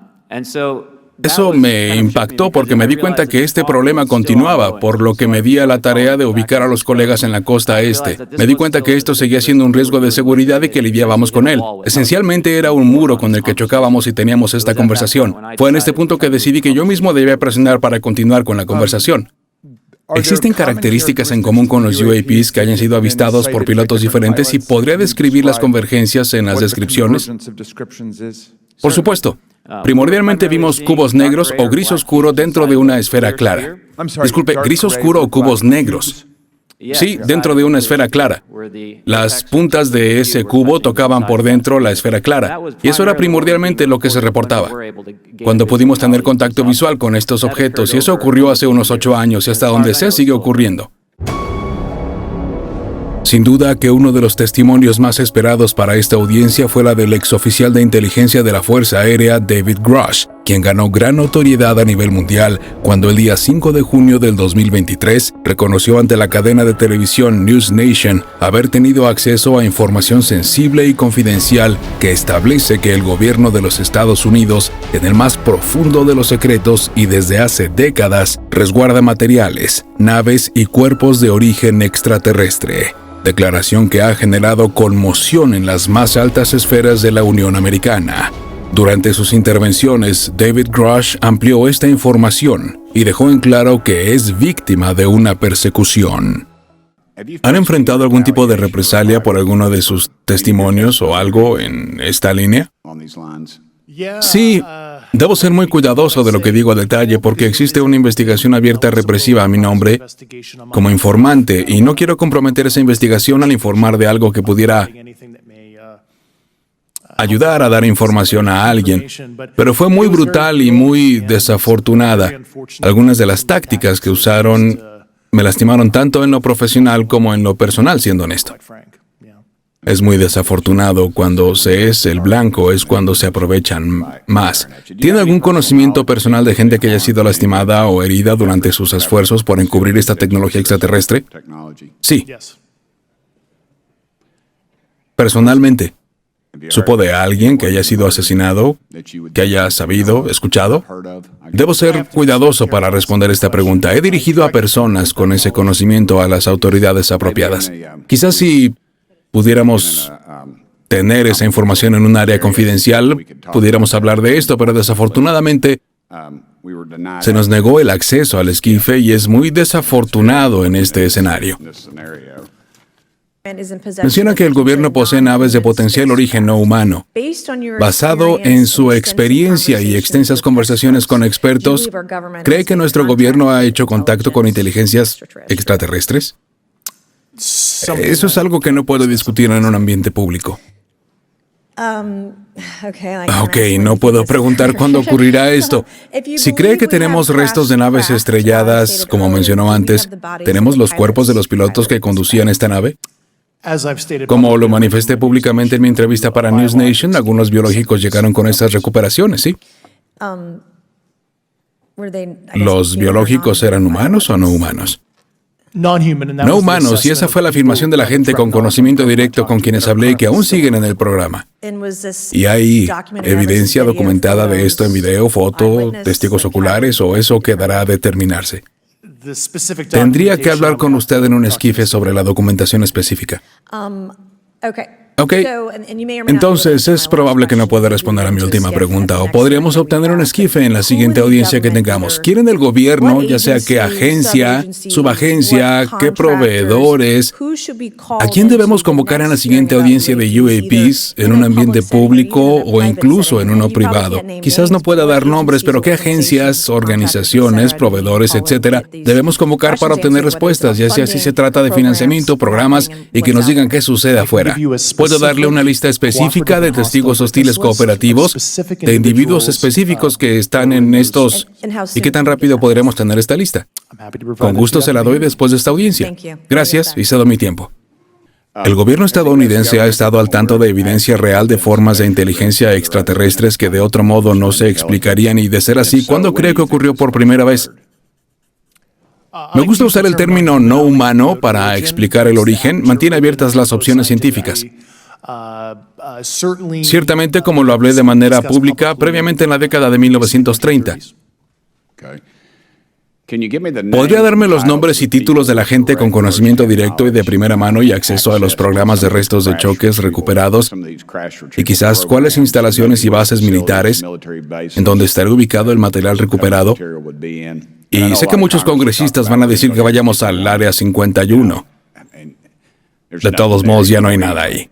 C: Eso me impactó porque me di cuenta que este problema continuaba, por lo que me di a la tarea de ubicar a los colegas en la costa este. Me di cuenta que esto seguía siendo un riesgo de seguridad y que lidiábamos con él. Esencialmente era un muro con el que chocábamos y teníamos esta conversación. Fue en este punto que decidí que yo mismo debía presionar para continuar con la conversación. ¿Existen características en común con los UAPs que hayan sido avistados por pilotos diferentes y podría describir las convergencias en las descripciones? Por supuesto. Primordialmente vimos cubos negros o gris oscuro dentro de una esfera clara. Disculpe, gris oscuro o cubos negros.
D: Sí, dentro de una esfera clara. Las puntas de ese cubo tocaban por dentro la esfera clara, y eso era primordialmente lo que se reportaba. Cuando pudimos tener contacto visual con estos objetos, y eso ocurrió hace unos 8 años, y hasta donde sé sigue ocurriendo. Sin duda que uno de los testimonios más esperados para esta audiencia fue la del exoficial de inteligencia de la Fuerza Aérea David Grush, quien ganó gran notoriedad a nivel mundial cuando el día 5 de junio del 2023 reconoció ante la cadena de televisión News Nation haber tenido acceso a información sensible y confidencial que establece que el gobierno de los Estados Unidos, en el más profundo de los secretos y desde hace décadas, resguarda materiales, naves y cuerpos de origen extraterrestre. Declaración que ha generado conmoción en las más altas esferas de la Unión Americana. Durante sus intervenciones, David Grush amplió esta información y dejó en claro que es víctima de una persecución. ¿Han enfrentado algún tipo de represalia por alguno de sus testimonios o algo en esta línea? Sí, debo ser muy cuidadoso de lo que digo a detalle porque existe una investigación abierta represiva a mi nombre como informante y no quiero comprometer esa investigación al informar de algo que pudiera ayudar a dar información a alguien, pero fue muy brutal y muy desafortunada. Algunas de las tácticas que usaron me lastimaron tanto en lo profesional como en lo personal, siendo honesto. Es muy desafortunado cuando se es el blanco, es cuando se aprovechan más. ¿Tiene algún conocimiento personal de gente que haya sido lastimada o herida durante sus esfuerzos por encubrir esta tecnología extraterrestre? Sí. Personalmente. ¿Supo de alguien que haya sido asesinado, que haya sabido, escuchado? Debo ser cuidadoso para responder esta pregunta. He dirigido a personas con ese conocimiento a las autoridades apropiadas. Quizás si pudiéramos tener esa información en un área confidencial, pudiéramos hablar de esto, pero desafortunadamente se nos negó el acceso al esquife y es muy desafortunado en este escenario. Menciona que el gobierno posee naves de potencial origen no humano. Basado en su experiencia y extensas conversaciones con expertos, ¿cree que nuestro gobierno ha hecho contacto con inteligencias extraterrestres? Eso es algo que no puedo discutir en un ambiente público. Ok, no puedo preguntar cuándo ocurrirá esto. Si cree que tenemos restos de naves estrelladas, como mencionó antes, ¿tenemos los cuerpos de los pilotos que conducían esta nave? Como lo manifesté públicamente en mi entrevista para News Nation, algunos biológicos llegaron con estas recuperaciones, ¿sí? ¿Los biológicos eran humanos o no humanos? No humanos, y esa fue la afirmación de la gente con conocimiento directo con quienes hablé y que aún siguen en el programa. ¿Y hay evidencia documentada de esto en video, foto, testigos oculares o eso quedará a determinarse? Tendría que hablar con usted en un esquife sobre la documentación específica. Ok, entonces es probable que no pueda responder a mi última pregunta o podríamos obtener un esquife en la siguiente audiencia que tengamos. ¿Quieren el gobierno, ya sea qué agencia, subagencia, qué proveedores? ¿A quién debemos convocar en la siguiente audiencia de UAPs en un ambiente público o incluso en uno privado? Quizás no pueda dar nombres, pero ¿qué agencias, organizaciones, proveedores, etcétera, debemos convocar para obtener respuestas, ya sea si se trata de financiamiento, programas y que nos digan qué sucede afuera? ¿Puedo darle una lista específica de testigos hostiles cooperativos, de individuos específicos que están en estos? ¿Y qué tan rápido podremos tener esta lista? Con gusto se la doy después de esta audiencia. Gracias y cedo mi tiempo. El gobierno estadounidense ha estado al tanto de evidencia real de formas de inteligencia extraterrestres que de otro modo no se explicarían y, de ser así, ¿cuándo cree que ocurrió por primera vez? Me gusta usar el término no humano para explicar el origen. Mantiene abiertas las opciones científicas. Ciertamente, como lo hablé de manera pública previamente en la década de 1930. ¿Podría darme los nombres y títulos de la gente con conocimiento directo y de primera mano y acceso a los programas de restos de choques recuperados? Y quizás cuáles instalaciones y bases militares en donde estará ubicado el material recuperado. Y sé que muchos congresistas van a decir que vayamos al Área 51. De todos modos, ya no hay nada ahí.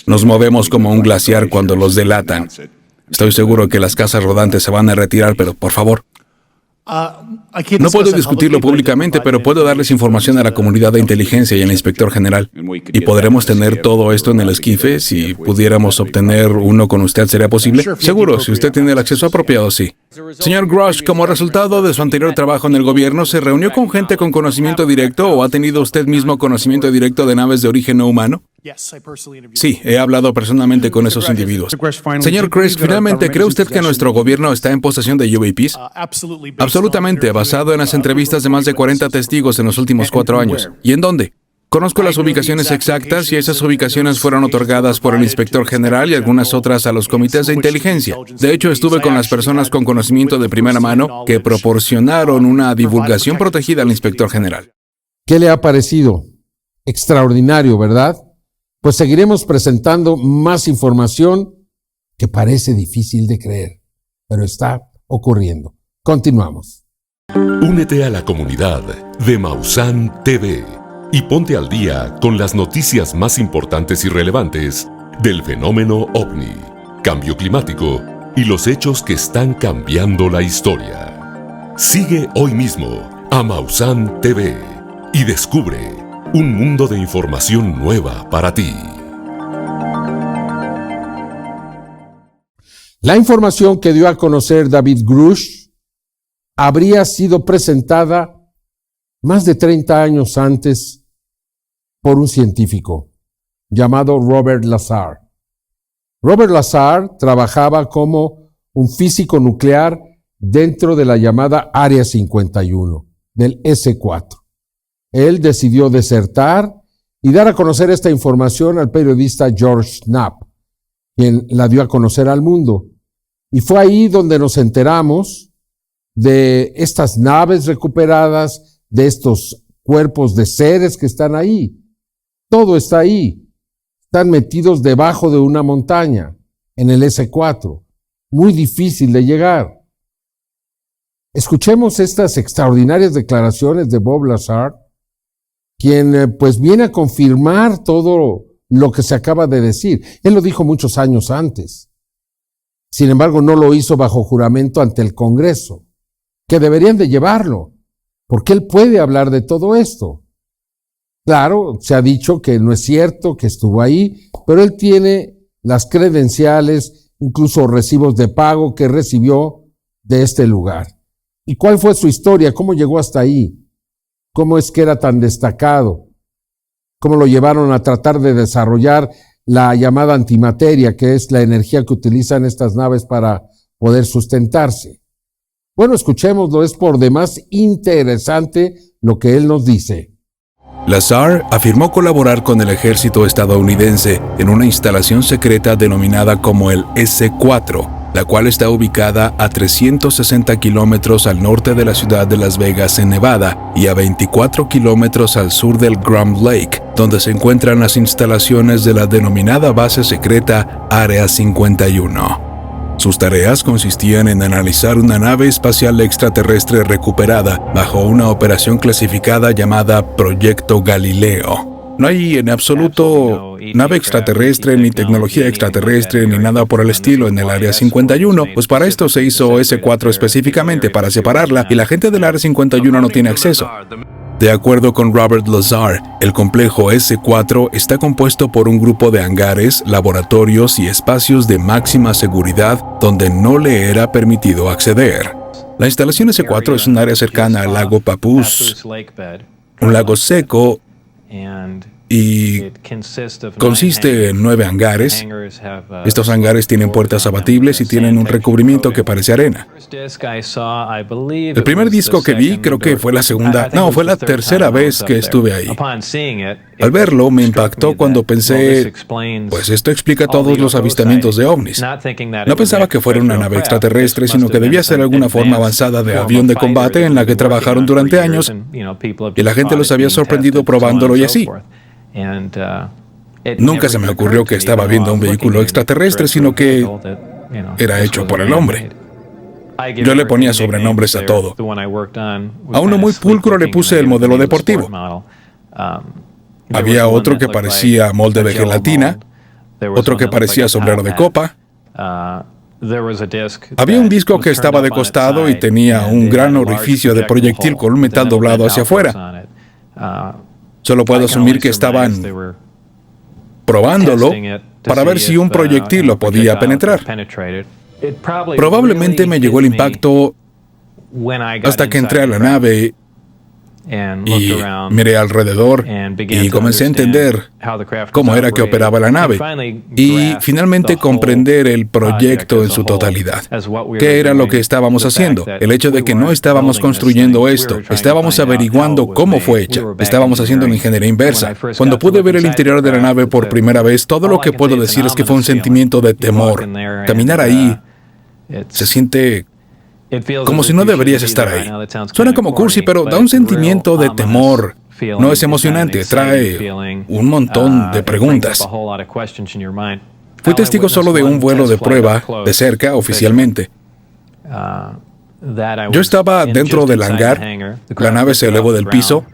D: Nos movemos como un glaciar cuando los delatan. Estoy seguro que las casas rodantes se van a retirar, pero por favor. No puedo discutirlo públicamente, pero puedo darles información a la comunidad de inteligencia y al inspector general. Y podremos tener todo esto en el esquife. Si pudiéramos obtener uno con usted, ¿sería posible? Seguro, si usted tiene el acceso apropiado, sí. Señor Grush, como resultado de su anterior trabajo en el gobierno, ¿se reunió con gente con conocimiento directo o ha tenido usted mismo conocimiento directo de naves de origen no humano? Sí, he hablado personalmente con esos individuos. Señor Kresk, finalmente, ¿cree usted que nuestro gobierno está en posesión de UAPs? Absolutamente, basado en las entrevistas de más de 40 testigos en los últimos 4 años. ¿Y en dónde? Conozco las ubicaciones exactas y esas ubicaciones fueron otorgadas por el inspector general y algunas otras a los comités de inteligencia. De hecho, estuve con las personas con conocimiento de primera mano que proporcionaron una divulgación protegida al inspector general.
B: ¿Qué le ha parecido? Extraordinario, ¿verdad? Pues seguiremos presentando más información que parece difícil de creer, pero está ocurriendo. Continuamos.
A: Únete a la comunidad de Maussan TV y ponte al día con las noticias más importantes y relevantes del fenómeno OVNI, cambio climático y los hechos que están cambiando la historia. Sigue hoy mismo a Maussan TV y descubre un mundo de información nueva para ti.
B: La información que dio a conocer David Grush habría sido presentada más de 30 años antes por un científico llamado Robert Lazar. Robert Lazar trabajaba como un físico nuclear dentro de la llamada Área 51 del S-4. Él decidió desertar y dar a conocer esta información al periodista George Knapp, quien la dio a conocer al mundo. Y fue ahí donde nos enteramos de estas naves recuperadas, de estos cuerpos de seres que están ahí. Todo está ahí. Están metidos debajo de una montaña, en el S-4. Muy difícil de llegar. Escuchemos estas extraordinarias declaraciones de Bob Lazar, quien pues viene a confirmar todo lo que se acaba de decir. Él lo dijo muchos años antes. Sin embargo, no lo hizo bajo juramento ante el Congreso, que deberían de llevarlo, porque él puede hablar de todo esto. Claro, se ha dicho que no es cierto, que estuvo ahí, pero él tiene las credenciales, incluso recibos de pago que recibió de este lugar. ¿Y cuál fue su historia? ¿Cómo llegó hasta ahí? ¿Cómo es que era tan destacado? ¿Cómo lo llevaron a tratar de desarrollar la llamada antimateria, que es la energía que utilizan estas naves para poder sustentarse? Bueno, escuchémoslo, es por demás interesante lo que él nos dice.
C: Lazar afirmó colaborar con el ejército estadounidense en una instalación secreta denominada como el S-4, la cual está ubicada a 360 kilómetros al norte de la ciudad de Las Vegas, en Nevada, y a 24 kilómetros al sur del Grand Lake, donde se encuentran las instalaciones de la denominada base secreta Área 51. Sus tareas consistían en analizar una nave espacial extraterrestre recuperada bajo una operación clasificada llamada Proyecto Galileo. No hay en absoluto nave extraterrestre, ni tecnología extraterrestre, ni nada por el estilo en el Área 51, pues para esto se hizo S-4 específicamente, para separarla, y la gente del Área 51 no tiene acceso. De acuerdo con Robert Lazar, el complejo S-4 está compuesto por un grupo de hangares, laboratorios y espacios de máxima seguridad donde no le era permitido acceder. La instalación S-4 es un área cercana al lago Papoose, un lago seco, y consiste en 9 hangares. Estos hangares tienen puertas abatibles y tienen un recubrimiento que parece arena. El primer disco que vi creo que fue fue la tercera vez que estuve ahí. Al verlo me impactó cuando pensé, pues esto explica todos los avistamientos de ovnis. No pensaba que fuera una nave extraterrestre, sino que debía ser alguna forma avanzada de avión de combate en la que trabajaron durante años y la gente los había sorprendido probándolo y así. Nunca se me ocurrió que estaba viendo un vehículo extraterrestre, sino que era hecho por el hombre. Yo le ponía sobrenombres a todo. A uno muy pulcro le puse el modelo deportivo. Había otro que parecía molde de gelatina, otro que parecía sombrero de copa,
D: Había un disco que estaba de costado y tenía un gran orificio de proyectil con un metal doblado hacia afuera. Solo puedo asumir que estaban probándolo para ver si un proyectil lo podía penetrar. Probablemente me llegó el impacto hasta que entré a la nave y miré alrededor y comencé a entender cómo era que operaba la nave y finalmente comprender el proyecto en su totalidad. ¿Qué era lo que estábamos haciendo? El hecho de que no estábamos construyendo esto, estábamos averiguando cómo fue hecha, estábamos haciendo la ingeniería inversa. Cuando pude ver el interior de la nave por primera vez, todo lo que puedo decir es que fue un sentimiento de temor. Caminar ahí se siente como si no deberías estar ahí. Suena como cursi, pero da un sentimiento de temor. No es emocionante, trae un montón de preguntas. Fui testigo solo de un vuelo de prueba, de cerca, oficialmente. Yo estaba dentro del hangar, la nave se elevó del piso.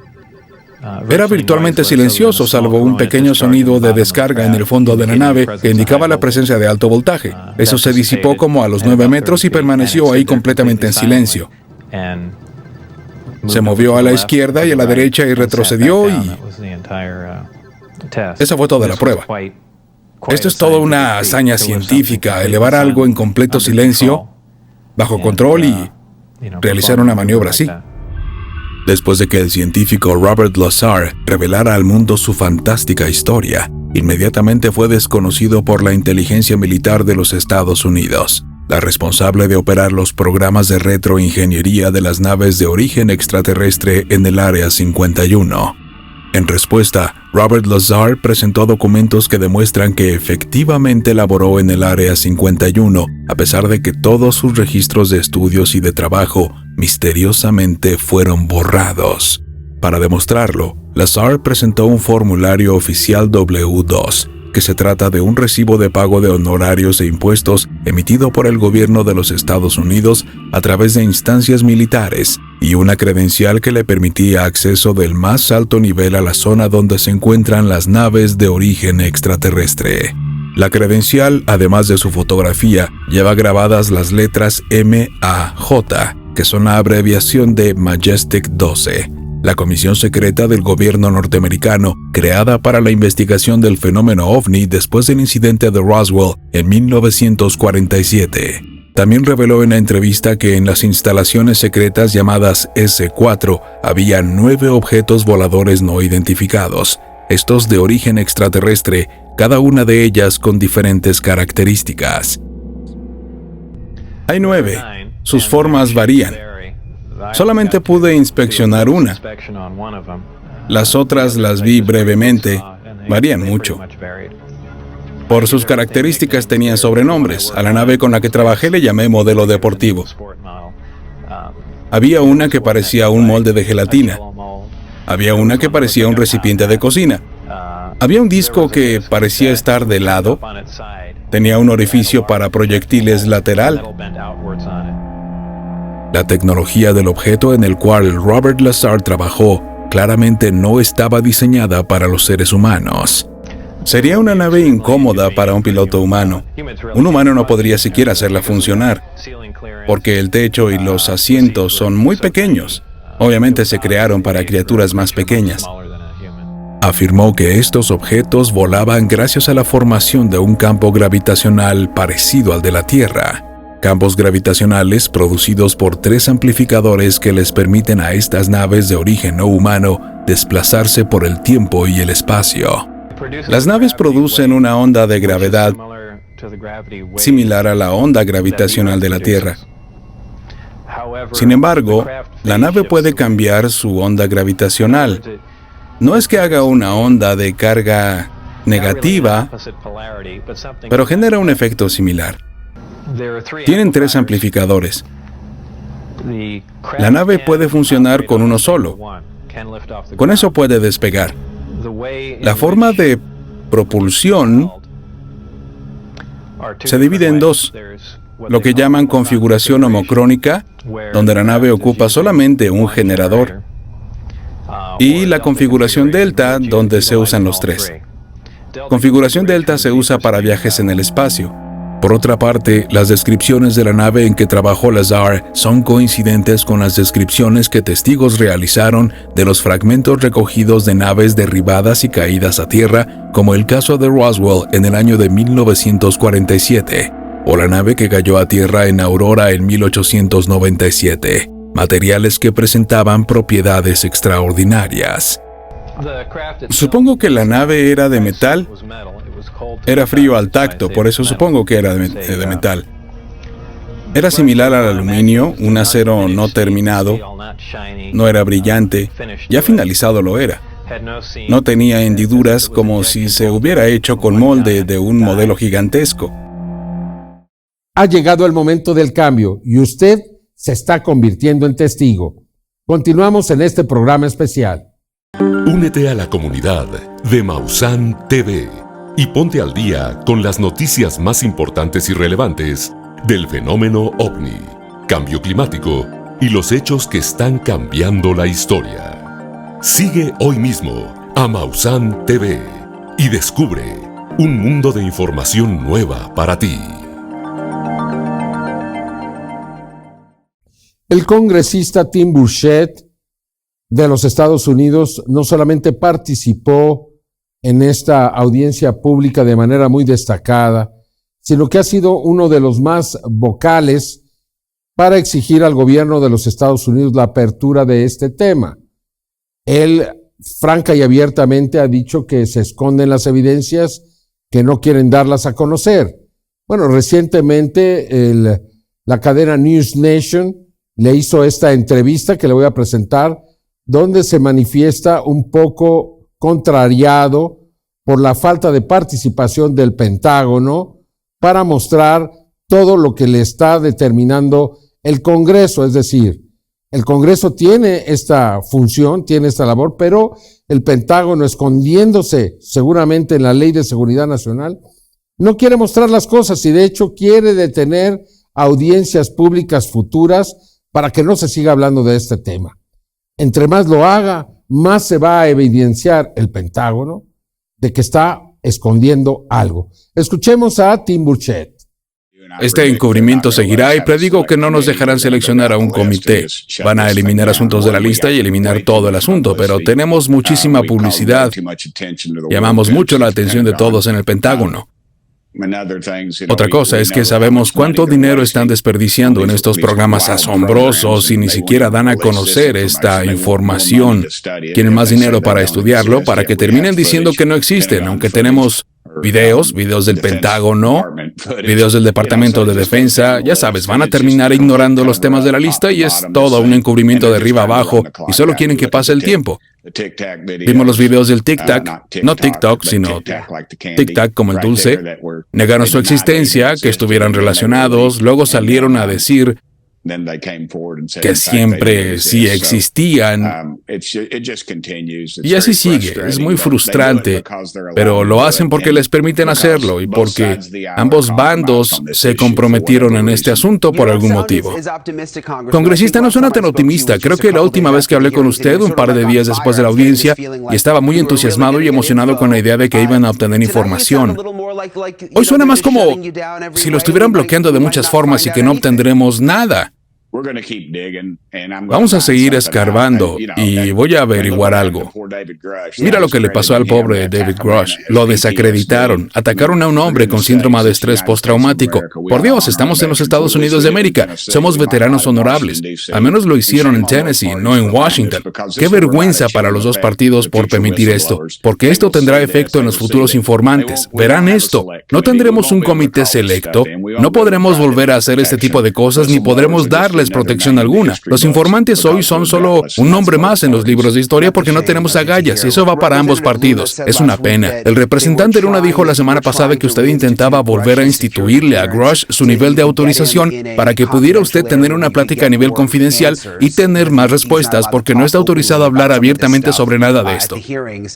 D: Era virtualmente silencioso, salvo un pequeño sonido de descarga en el fondo de la nave que indicaba la presencia de alto voltaje. Eso se disipó como a los 9 metros y permaneció ahí completamente en silencio. Se movió a la izquierda y a la derecha y retrocedió y esa fue toda la prueba. Esto es toda una hazaña científica, elevar algo en completo silencio, bajo control y realizar una maniobra así. Después de que el científico Robert Lazar revelara al mundo su fantástica historia, inmediatamente fue desconocido por la inteligencia militar de los Estados Unidos, la responsable de operar los programas de retroingeniería de las naves de origen extraterrestre en el Área 51. En respuesta, Robert Lazar presentó documentos que demuestran que efectivamente laboró en el Área 51, a pesar de que todos sus registros de estudios y de trabajo misteriosamente fueron borrados. Para demostrarlo, Lazar presentó un formulario oficial W-2, que se trata de un recibo de pago de honorarios e impuestos emitido por el gobierno de los Estados Unidos a través de instancias militares, y una credencial que le permitía acceso del más alto nivel a la zona donde se encuentran las naves de origen extraterrestre. La credencial, además de su fotografía, lleva grabadas las letras MAJ, que son la abreviación de Majestic 12, la comisión secreta del gobierno norteamericano creada para la investigación del fenómeno OVNI después del incidente de Roswell en 1947. También reveló en la entrevista que en las instalaciones secretas llamadas S4 había 9 objetos voladores no identificados, estos de origen extraterrestre, cada una de ellas con diferentes características. Hay 9. Sus formas varían. Solamente pude inspeccionar una. Las otras las vi brevemente. Varían mucho. Por sus características tenían sobrenombres. A la nave con la que trabajé le llamé modelo deportivo. Había una que parecía un molde de gelatina. Había una que parecía un recipiente de cocina. Había un disco que parecía estar de lado. Tenía un orificio para proyectiles lateral. La tecnología del objeto en el cual Robert Lazar trabajó claramente no estaba diseñada para los seres humanos. Sería una nave incómoda para un piloto humano. Un humano no podría siquiera hacerla funcionar, porque el techo y los asientos son muy pequeños. Obviamente se crearon para criaturas más pequeñas. Afirmó que estos objetos volaban gracias a la formación de un campo gravitacional parecido al de la Tierra. Campos gravitacionales producidos por 3 amplificadores que les permiten a estas naves de origen no humano desplazarse por el tiempo y el espacio. Las naves producen una onda de gravedad similar a la onda gravitacional de la Tierra. Sin embargo, la nave puede cambiar su onda gravitacional. No es que haga una onda de carga negativa, pero genera un efecto similar. Tienen 3 amplificadores. La nave puede funcionar con uno solo. Con eso puede despegar. La forma de propulsión se divide en 2. Lo que llaman configuración homocrónica, donde la nave ocupa solamente un generador, y la configuración delta, donde se usan los 3. Configuración delta se usa para viajes en el espacio.
C: Por otra parte, las descripciones de la nave en que trabajó Lazar son coincidentes con las descripciones que testigos realizaron de los fragmentos recogidos de naves derribadas y caídas a tierra, como el caso de Roswell en el año de 1947, o la nave que cayó a tierra en Aurora en 1897, materiales que presentaban propiedades extraordinarias.
D: Supongo que la nave era de metal. Era frío al tacto, por eso supongo que era de metal. Era similar al aluminio, un acero no terminado. No era brillante, ya finalizado lo era. No tenía hendiduras como si se hubiera hecho con molde de un modelo gigantesco.
B: Ha llegado el momento del cambio y usted se está convirtiendo en testigo. Continuamos en este programa especial.
A: Únete a la comunidad de Maussan TV y ponte al día con las noticias más importantes y relevantes del fenómeno OVNI, cambio climático y los hechos que están cambiando la historia. Sigue hoy mismo a Maussan TV y descubre un mundo de información nueva para ti.
B: El congresista Tim Burchett de los Estados Unidos no solamente participó en esta audiencia pública de manera muy destacada, sino que ha sido uno de los más vocales para exigir al gobierno de los Estados Unidos la apertura de este tema. Él, franca y abiertamente, ha dicho que se esconden las evidencias, que no quieren darlas a conocer. Bueno, recientemente la cadena News Nation le hizo esta entrevista que le voy a presentar, donde se manifiesta un poco contrariado por la falta de participación del Pentágono para mostrar todo lo que le está determinando el Congreso. Es decir, el Congreso tiene esta función, tiene esta labor, pero el Pentágono, escondiéndose seguramente en la Ley de Seguridad Nacional, no quiere mostrar las cosas y de hecho quiere detener audiencias públicas futuras para que no se siga hablando de este tema. Entre más lo haga, más se va a evidenciar el Pentágono de que está escondiendo algo. Escuchemos a Tim Burchett.
D: Este encubrimiento seguirá y predigo que no nos dejarán seleccionar a un comité. Van a eliminar asuntos de la lista y eliminar todo el asunto, pero tenemos muchísima publicidad. Llamamos mucho la atención de todos en el Pentágono. Otra cosa es que sabemos cuánto dinero están desperdiciando en estos programas asombrosos y ni siquiera dan a conocer esta información. Quieren más dinero para estudiarlo, para que terminen diciendo que no existen, aunque tenemos videos del Pentágono, videos del Departamento de Defensa. Ya sabes, van a terminar ignorando los temas de la lista y es todo un encubrimiento de arriba abajo y solo quieren que pase el tiempo. Vimos los videos del Tic Tac, no TikTok, sino Tic Tac como el dulce. Negaron su existencia, que estuvieran relacionados, luego salieron a decir que siempre sí existían. Y así sigue, es muy frustrante, pero lo hacen porque les permiten hacerlo y porque ambos bandos se comprometieron en este asunto por algún motivo. Congresista, no suena tan optimista. Creo que la última vez que hablé con usted, un par de días después de la audiencia, y estaba muy entusiasmado y emocionado con la idea de que iban a obtener información. Hoy suena más como si lo estuvieran bloqueando de muchas formas y que no obtendremos nada. Vamos a seguir escarbando y voy a averiguar algo. Mira lo que le pasó al pobre David Grush. Lo desacreditaron. Atacaron a un hombre con síndrome de estrés postraumático. Por Dios, estamos en los Estados Unidos de América. Somos veteranos honorables. Al menos lo hicieron en Tennessee, no en Washington. Qué vergüenza para los dos partidos por permitir esto, porque esto tendrá efecto en los futuros informantes. Verán esto. No tendremos un comité selecto. No podremos volver a hacer este tipo de cosas ni podremos darles protección alguna. Los informantes hoy son solo un nombre más en los libros de historia porque no tenemos agallas y eso va para ambos partidos. Es una pena. El representante Luna dijo la semana pasada que usted intentaba volver a instituirle a Grush su nivel de autorización para que pudiera usted tener una plática a nivel confidencial y tener más respuestas porque no está autorizado a hablar abiertamente sobre nada de esto.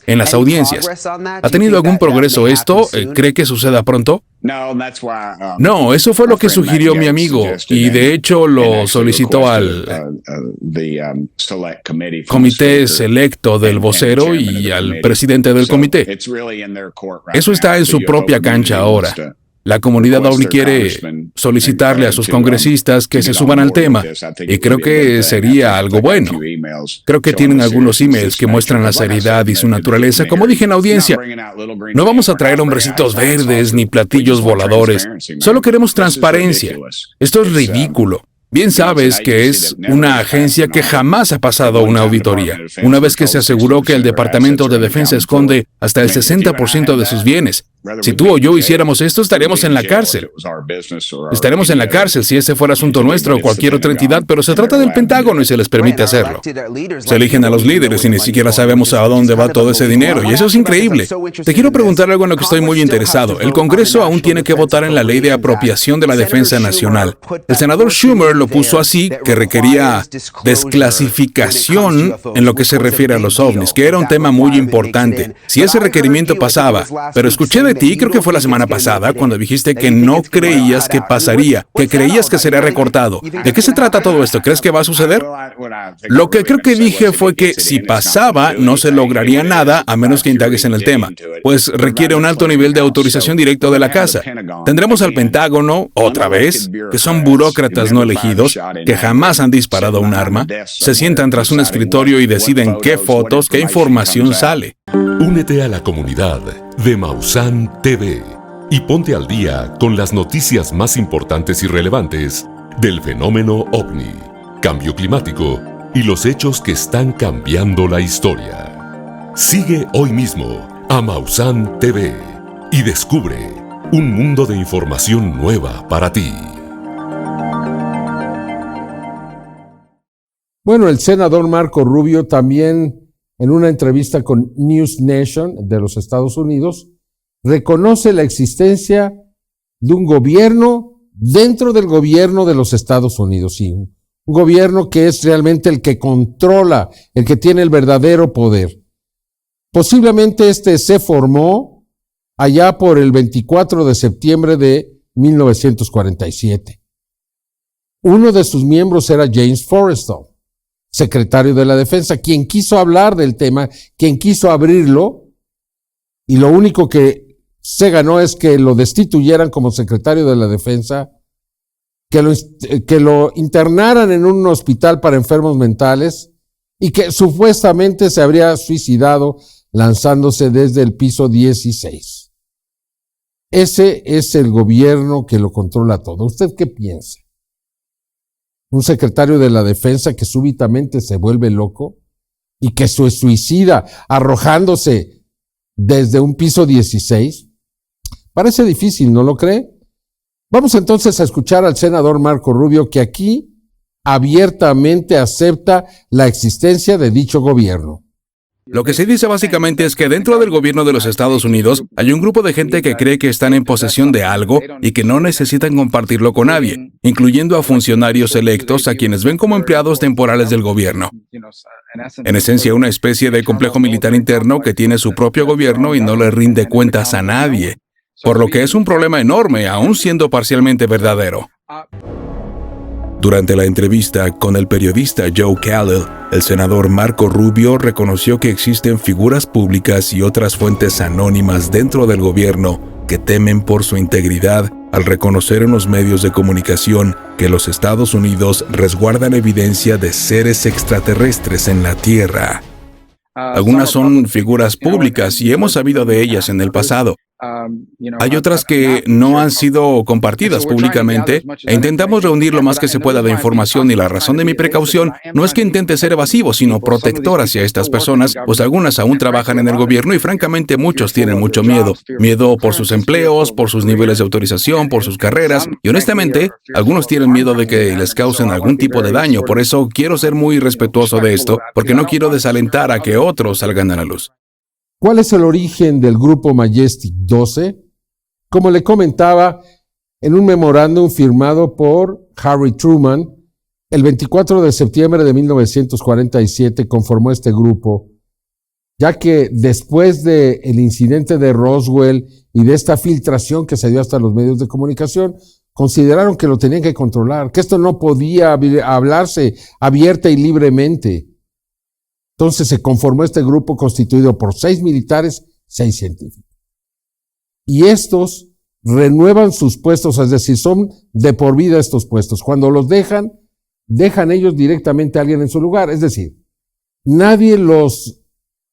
D: En las audiencias, ¿ha tenido algún progreso esto? ¿Cree que suceda pronto? No, eso fue lo que sugirió mi amigo y de hecho lo solicitó al comité selecto del vocero y al presidente del comité. Eso está en su propia cancha ahora.
C: La comunidad ovni quiere solicitarle a sus congresistas que se suban al tema y creo que sería algo bueno. Creo que tienen algunos emails que muestran la seriedad y su naturaleza. Como dije en la audiencia, no vamos a traer hombrecitos verdes ni platillos voladores. Solo queremos transparencia. Esto es ridículo. Bien sabes que es una agencia que jamás ha pasado una auditoría, una vez que se aseguró que el Departamento de Defensa esconde hasta el 60% de sus bienes. Si tú o yo hiciéramos esto, estaríamos en la cárcel. Estaremos en la cárcel si ese fuera asunto nuestro o cualquier otra entidad, pero se trata del Pentágono y se les permite hacerlo. Se eligen a los líderes y ni siquiera sabemos a dónde va todo ese dinero, y eso es increíble. Te quiero preguntar algo en lo que estoy muy interesado. El Congreso aún tiene que votar en la Ley de Apropiación de la Defensa Nacional. El senador Schumer lo puso así, que requería desclasificación en lo que se refiere a los ovnis, que era un tema muy importante. Si ese requerimiento pasaba, pero escuché de ti, creo que fue la semana pasada, cuando dijiste que no creías que pasaría, que creías que sería recortado. ¿De qué se trata todo esto? ¿Crees que va a suceder? Lo que creo que dije fue que si pasaba, no se lograría nada a menos que indagues en el tema, pues requiere un alto nivel de autorización directo de la casa. Tendremos al Pentágono, otra vez, que son burócratas no elegidos, que jamás han disparado un arma, se sientan tras un escritorio y deciden qué fotos, qué información sale.
A: Únete a la comunidad de Maussan TV y ponte al día con las noticias más importantes y relevantes del fenómeno OVNI, cambio climático y los hechos que están cambiando la historia. Sigue hoy mismo a Maussan TV y descubre un mundo de información nueva para ti.
B: Bueno, el senador Marco Rubio también, en una entrevista con News Nation de los Estados Unidos, reconoce la existencia de un gobierno dentro del gobierno de los Estados Unidos, sí, un gobierno que es realmente el que controla, el que tiene el verdadero poder. Posiblemente este se formó allá por el 24 de septiembre de 1947. Uno de sus miembros era James Forrestal, secretario de la Defensa, quien quiso hablar del tema, quien quiso abrirlo, y lo único que se ganó es que lo destituyeran como secretario de la Defensa, que lo internaran en un hospital para enfermos mentales y que supuestamente se habría suicidado lanzándose desde el piso 16. Ese es el gobierno que lo controla todo. ¿Usted qué piensa? Un secretario de la Defensa que súbitamente se vuelve loco y que se suicida arrojándose desde un piso 16. Parece difícil, ¿no lo cree? Vamos entonces a escuchar al senador Marco Rubio, que aquí abiertamente acepta la existencia de dicho gobierno.
C: Lo que se dice básicamente es que dentro del gobierno de los Estados Unidos hay un grupo de gente que cree que están en posesión de algo y que no necesitan compartirlo con nadie, incluyendo a funcionarios electos a quienes ven como empleados temporales del gobierno. En esencia, una especie de complejo militar interno que tiene su propio gobierno y no le rinde cuentas a nadie, por lo que es un problema enorme, aún siendo parcialmente verdadero. Durante la entrevista con el periodista Joe Callell, el senador Marco Rubio reconoció que existen figuras públicas y otras fuentes anónimas dentro del gobierno que temen por su integridad al reconocer en los medios de comunicación que los Estados Unidos resguardan evidencia de seres extraterrestres en la Tierra. Algunas son figuras públicas y hemos sabido de ellas en el pasado. Hay otras que no han sido compartidas públicamente e intentamos reunir lo más que se pueda de información, y la razón de mi precaución no es que intente ser evasivo, sino protector hacia estas personas, pues algunas aún trabajan en el gobierno y francamente muchos tienen mucho miedo. Miedo por sus empleos, por sus niveles de autorización, por sus carreras, y honestamente, algunos tienen miedo de que les causen algún tipo de daño. Por eso quiero ser muy respetuoso de esto, porque no quiero desalentar a que otros salgan a la luz.
B: ¿Cuál es el origen del grupo Majestic 12? Como le comentaba, en un memorándum firmado por Harry Truman, el 24 de septiembre de 1947 conformó este grupo, ya que después del incidente de Roswell y de esta filtración que se dio hasta los medios de comunicación, consideraron que lo tenían que controlar, que esto no podía hablarse abierta y libremente. Entonces se conformó este grupo constituido por 6 militares, 6 científicos. Y estos renuevan sus puestos, es decir, son de por vida estos puestos. Cuando los dejan ellos directamente a alguien en su lugar, es decir, nadie los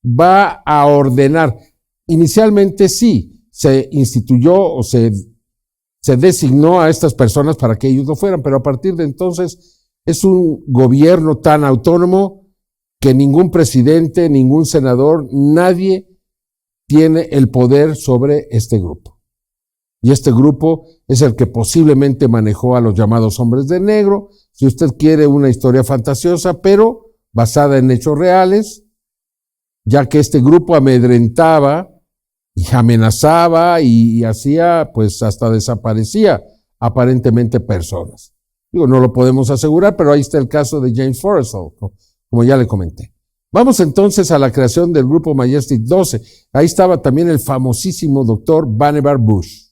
B: va a ordenar. Inicialmente sí, se instituyó o se designó a estas personas para que ellos lo fueran, pero a partir de entonces es un gobierno tan autónomo que ningún presidente, ningún senador, nadie tiene el poder sobre este grupo. Y este grupo es el que posiblemente manejó a los llamados hombres de negro, si usted quiere una historia fantasiosa, pero basada en hechos reales, ya que este grupo amedrentaba y amenazaba y hacía, pues hasta desaparecía aparentemente personas. Digo, no lo podemos asegurar, pero ahí está el caso de James Forrestal, como ya le comenté. Vamos entonces a la creación del grupo Majestic 12. Ahí estaba también el famosísimo doctor Vannevar Bush.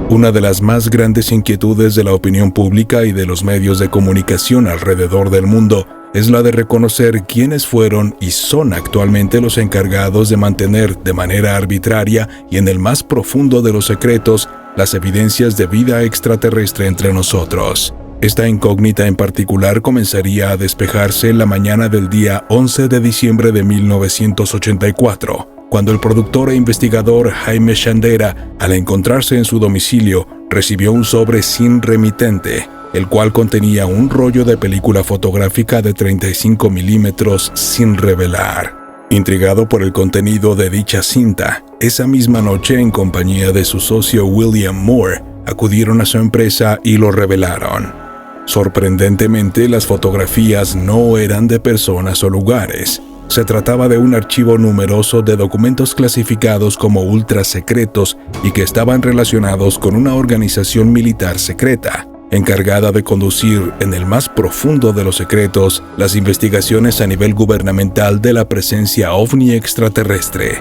C: Una de las más grandes inquietudes de la opinión pública y de los medios de comunicación alrededor del mundo es la de reconocer quiénes fueron y son actualmente los encargados de mantener de manera arbitraria y en el más profundo de los secretos las evidencias de vida extraterrestre entre nosotros. Esta incógnita en particular comenzaría a despejarse en la mañana del día 11 de diciembre de 1984, cuando el productor e investigador Jaime Shandera, al encontrarse en su domicilio, recibió un sobre sin remitente, el cual contenía un rollo de película fotográfica de 35 milímetros sin revelar. Intrigado por el contenido de dicha cinta, esa misma noche, en compañía de su socio William Moore, acudieron a su empresa y lo revelaron. Sorprendentemente, las fotografías no eran de personas o lugares. Se trataba de un archivo numeroso de documentos clasificados como ultra secretos y que estaban relacionados con una organización militar secreta, encargada de conducir en el más profundo de los secretos las investigaciones a nivel gubernamental de la presencia ovni extraterrestre.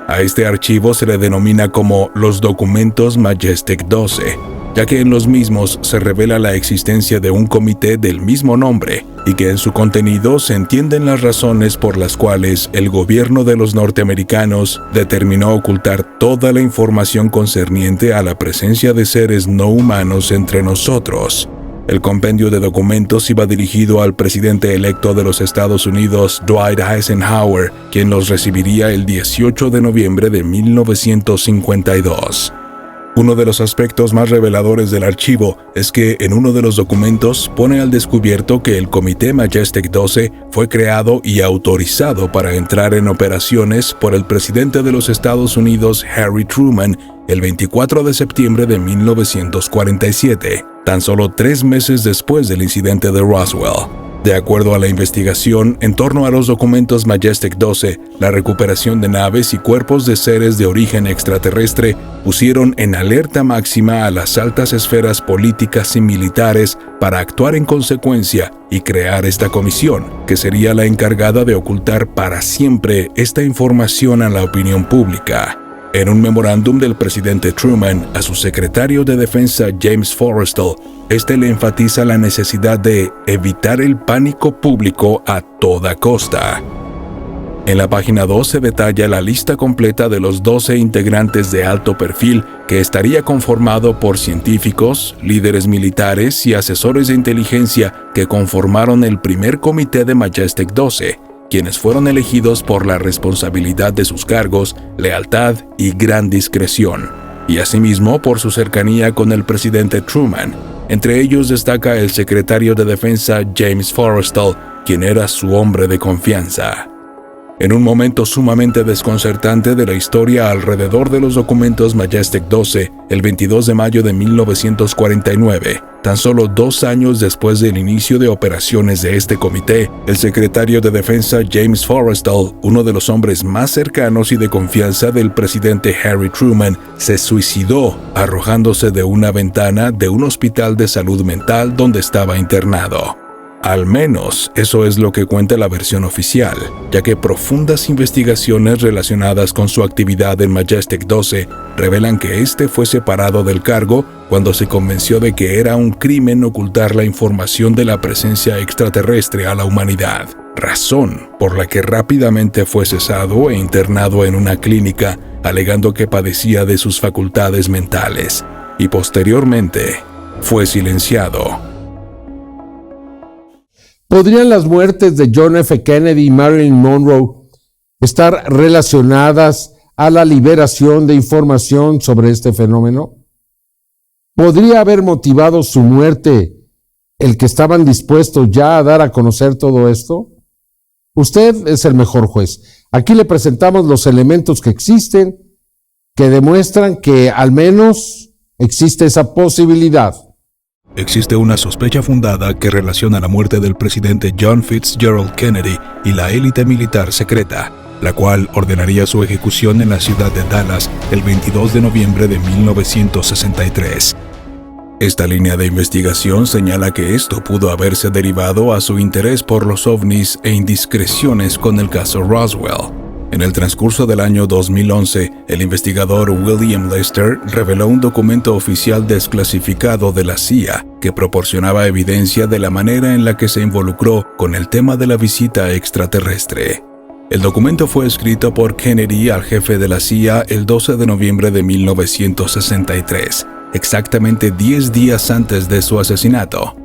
C: A este archivo se le denomina como los documentos Majestic 12, ya que en los mismos se revela la existencia de un comité del mismo nombre y que en su contenido se entienden las razones por las cuales el gobierno de los norteamericanos determinó ocultar toda la información concerniente a la presencia de seres no humanos entre nosotros. El compendio de documentos iba dirigido al presidente electo de los Estados Unidos, Dwight Eisenhower, quien los recibiría el 18 de noviembre de 1952. Uno de los aspectos más reveladores del archivo es que en uno de los documentos pone al descubierto que el Comité Majestic 12 fue creado y autorizado para entrar en operaciones por el presidente de los Estados Unidos, Harry Truman, el 24 de septiembre de 1947, tan solo 3 meses después del incidente de Roswell. De acuerdo a la investigación, en torno a los documentos Majestic 12, la recuperación de naves y cuerpos de seres de origen extraterrestre pusieron en alerta máxima a las altas esferas políticas y militares para actuar en consecuencia y crear esta comisión, que sería la encargada de ocultar para siempre esta información a la opinión pública. En un memorándum del presidente Truman a su secretario de Defensa James Forrestal, este le enfatiza la necesidad de evitar el pánico público a toda costa. En la página 2 se detalla la lista completa de los 12 integrantes de alto perfil que estaría conformado por científicos, líderes militares y asesores de inteligencia que conformaron el primer comité de Majestic 12, quienes fueron elegidos por la responsabilidad de sus cargos, lealtad y gran discreción, y asimismo por su cercanía con el presidente Truman. Entre ellos destaca el secretario de Defensa James Forrestal, quien era su hombre de confianza. En un momento sumamente desconcertante de la historia alrededor de los documentos Majestic 12, el 22 de mayo de 1949, tan solo 2 años después del inicio de operaciones de este comité, el secretario de Defensa James Forrestal, uno de los hombres más cercanos y de confianza del presidente Harry Truman, se suicidó arrojándose de una ventana de un hospital de salud mental donde estaba internado. Al menos eso es lo que cuenta la versión oficial, ya que profundas investigaciones relacionadas con su actividad en Majestic 12 revelan que este fue separado del cargo cuando se convenció de que era un crimen ocultar la información de la presencia extraterrestre a la humanidad. razón por la que rápidamente fue cesado e internado en una clínica, alegando que padecía de sus facultades mentales, y posteriormente fue silenciado.
B: ¿Podrían las muertes de John F. Kennedy y Marilyn Monroe estar relacionadas a la liberación de información sobre este fenómeno? ¿Podría haber motivado su muerte el que estaban dispuestos ya a dar a conocer todo esto? Usted es el mejor juez. Aquí le presentamos los elementos que existen, que demuestran que al menos existe esa posibilidad.
C: Existe una sospecha fundada que relaciona la muerte del presidente John Fitzgerald Kennedy y la élite militar secreta, la cual ordenaría su ejecución en la ciudad de Dallas el 22 de noviembre de 1963. Esta línea de investigación señala que esto pudo haberse derivado a su interés por los ovnis e indiscreciones con el caso Roswell. En el transcurso del año 2011, el investigador William Lester reveló un documento oficial desclasificado de la CIA que proporcionaba evidencia de la manera en la que se involucró con el tema de la visita extraterrestre. El documento fue escrito por Kennedy al jefe de la CIA el 12 de noviembre de 1963. Exactamente 10 días antes de su asesinato.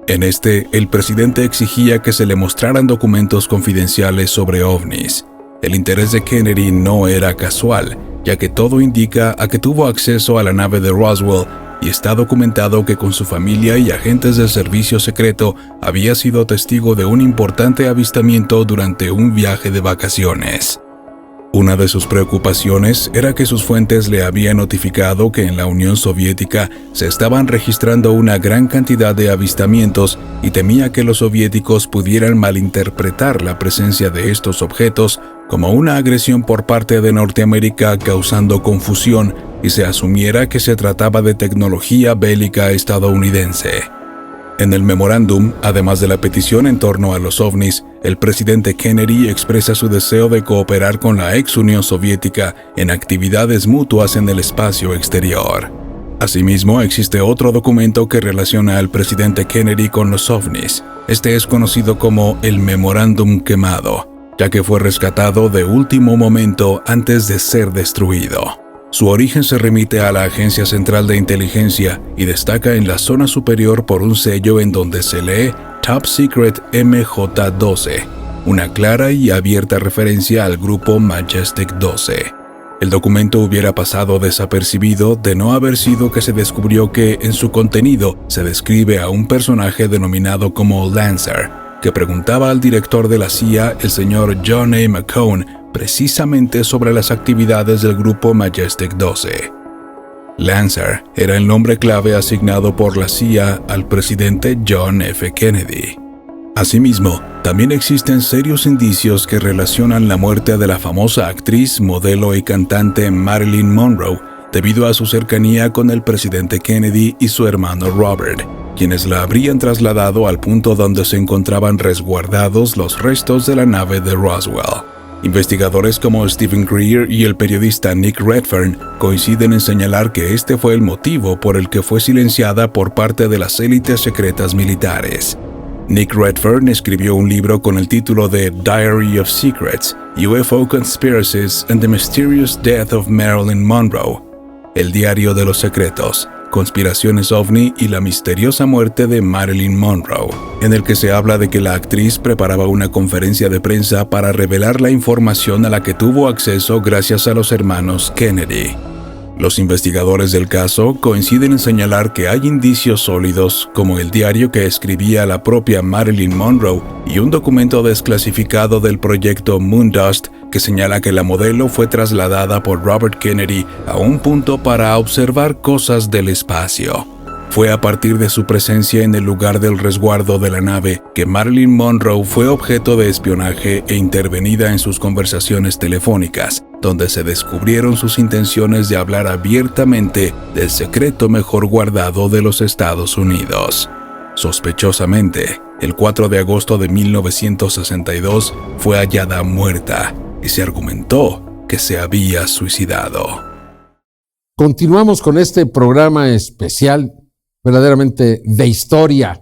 C: En este, el presidente exigía que se le mostraran documentos confidenciales sobre ovnis. El interés de Kennedy no era casual, ya que todo indica a que tuvo acceso a la nave de Roswell y está documentado que con su familia y agentes del servicio secreto había sido testigo de un importante avistamiento durante un viaje de vacaciones. Una de sus preocupaciones era que sus fuentes le habían notificado que en la Unión Soviética se estaban registrando una gran cantidad de avistamientos y temía que los soviéticos pudieran malinterpretar la presencia de estos objetos como una agresión por parte de Norteamérica, causando confusión y se asumiera que se trataba de tecnología bélica estadounidense. En el memorándum, además de la petición en torno a los ovnis, el presidente Kennedy expresa su deseo de cooperar con la ex Unión Soviética en actividades mutuas en el espacio exterior. Asimismo, existe otro documento que relaciona al presidente Kennedy con los ovnis. Este es conocido como el memorándum quemado, ya que fue rescatado de último momento antes de ser destruido. Su origen se remite a la Agencia Central de Inteligencia y destaca en la zona superior por un sello en donde se lee Top Secret MJ-12, una clara y abierta referencia al grupo Majestic 12. El documento hubiera pasado desapercibido de no haber sido que se descubrió que en su contenido se describe a un personaje denominado como Lancer, que preguntaba al director de la CIA, el señor John A. McCone, precisamente sobre las actividades del grupo Majestic 12. Lancer era el nombre clave asignado por la CIA al presidente John F. Kennedy. Asimismo, también existen serios indicios que relacionan la muerte de la famosa actriz, modelo y cantante Marilyn Monroe debido a su cercanía con el presidente Kennedy y su hermano Robert, quienes la habrían trasladado al punto donde se encontraban resguardados los restos de la nave de Roswell. Investigadores como Stephen Greer y el periodista Nick Redfern coinciden en señalar que este fue el motivo por el que fue silenciada por parte de las élites secretas militares. Nick Redfern escribió un libro con el título de Diary of Secrets, UFO Conspiracies and the Mysterious Death of Marilyn Monroe, el diario de los secretos, conspiraciones ovni y la misteriosa muerte de Marilyn Monroe, en el que se habla de que la actriz preparaba una conferencia de prensa para revelar la información a la que tuvo acceso gracias a los hermanos Kennedy. Los investigadores del caso coinciden en señalar que hay indicios sólidos, como el diario que escribía la propia Marilyn Monroe y un documento desclasificado del proyecto Moondust que señala que la modelo fue trasladada por Robert Kennedy a un punto para observar cosas del espacio. Fue a partir de su presencia en el lugar del resguardo de la nave que Marilyn Monroe fue objeto de espionaje e intervenida en sus conversaciones telefónicas, donde se descubrieron sus intenciones de hablar abiertamente del secreto mejor guardado de los Estados Unidos. Sospechosamente, el 4 de agosto de 1962 fue hallada muerta y se argumentó que se había suicidado.
B: Continuamos con este programa especial, verdaderamente de historia,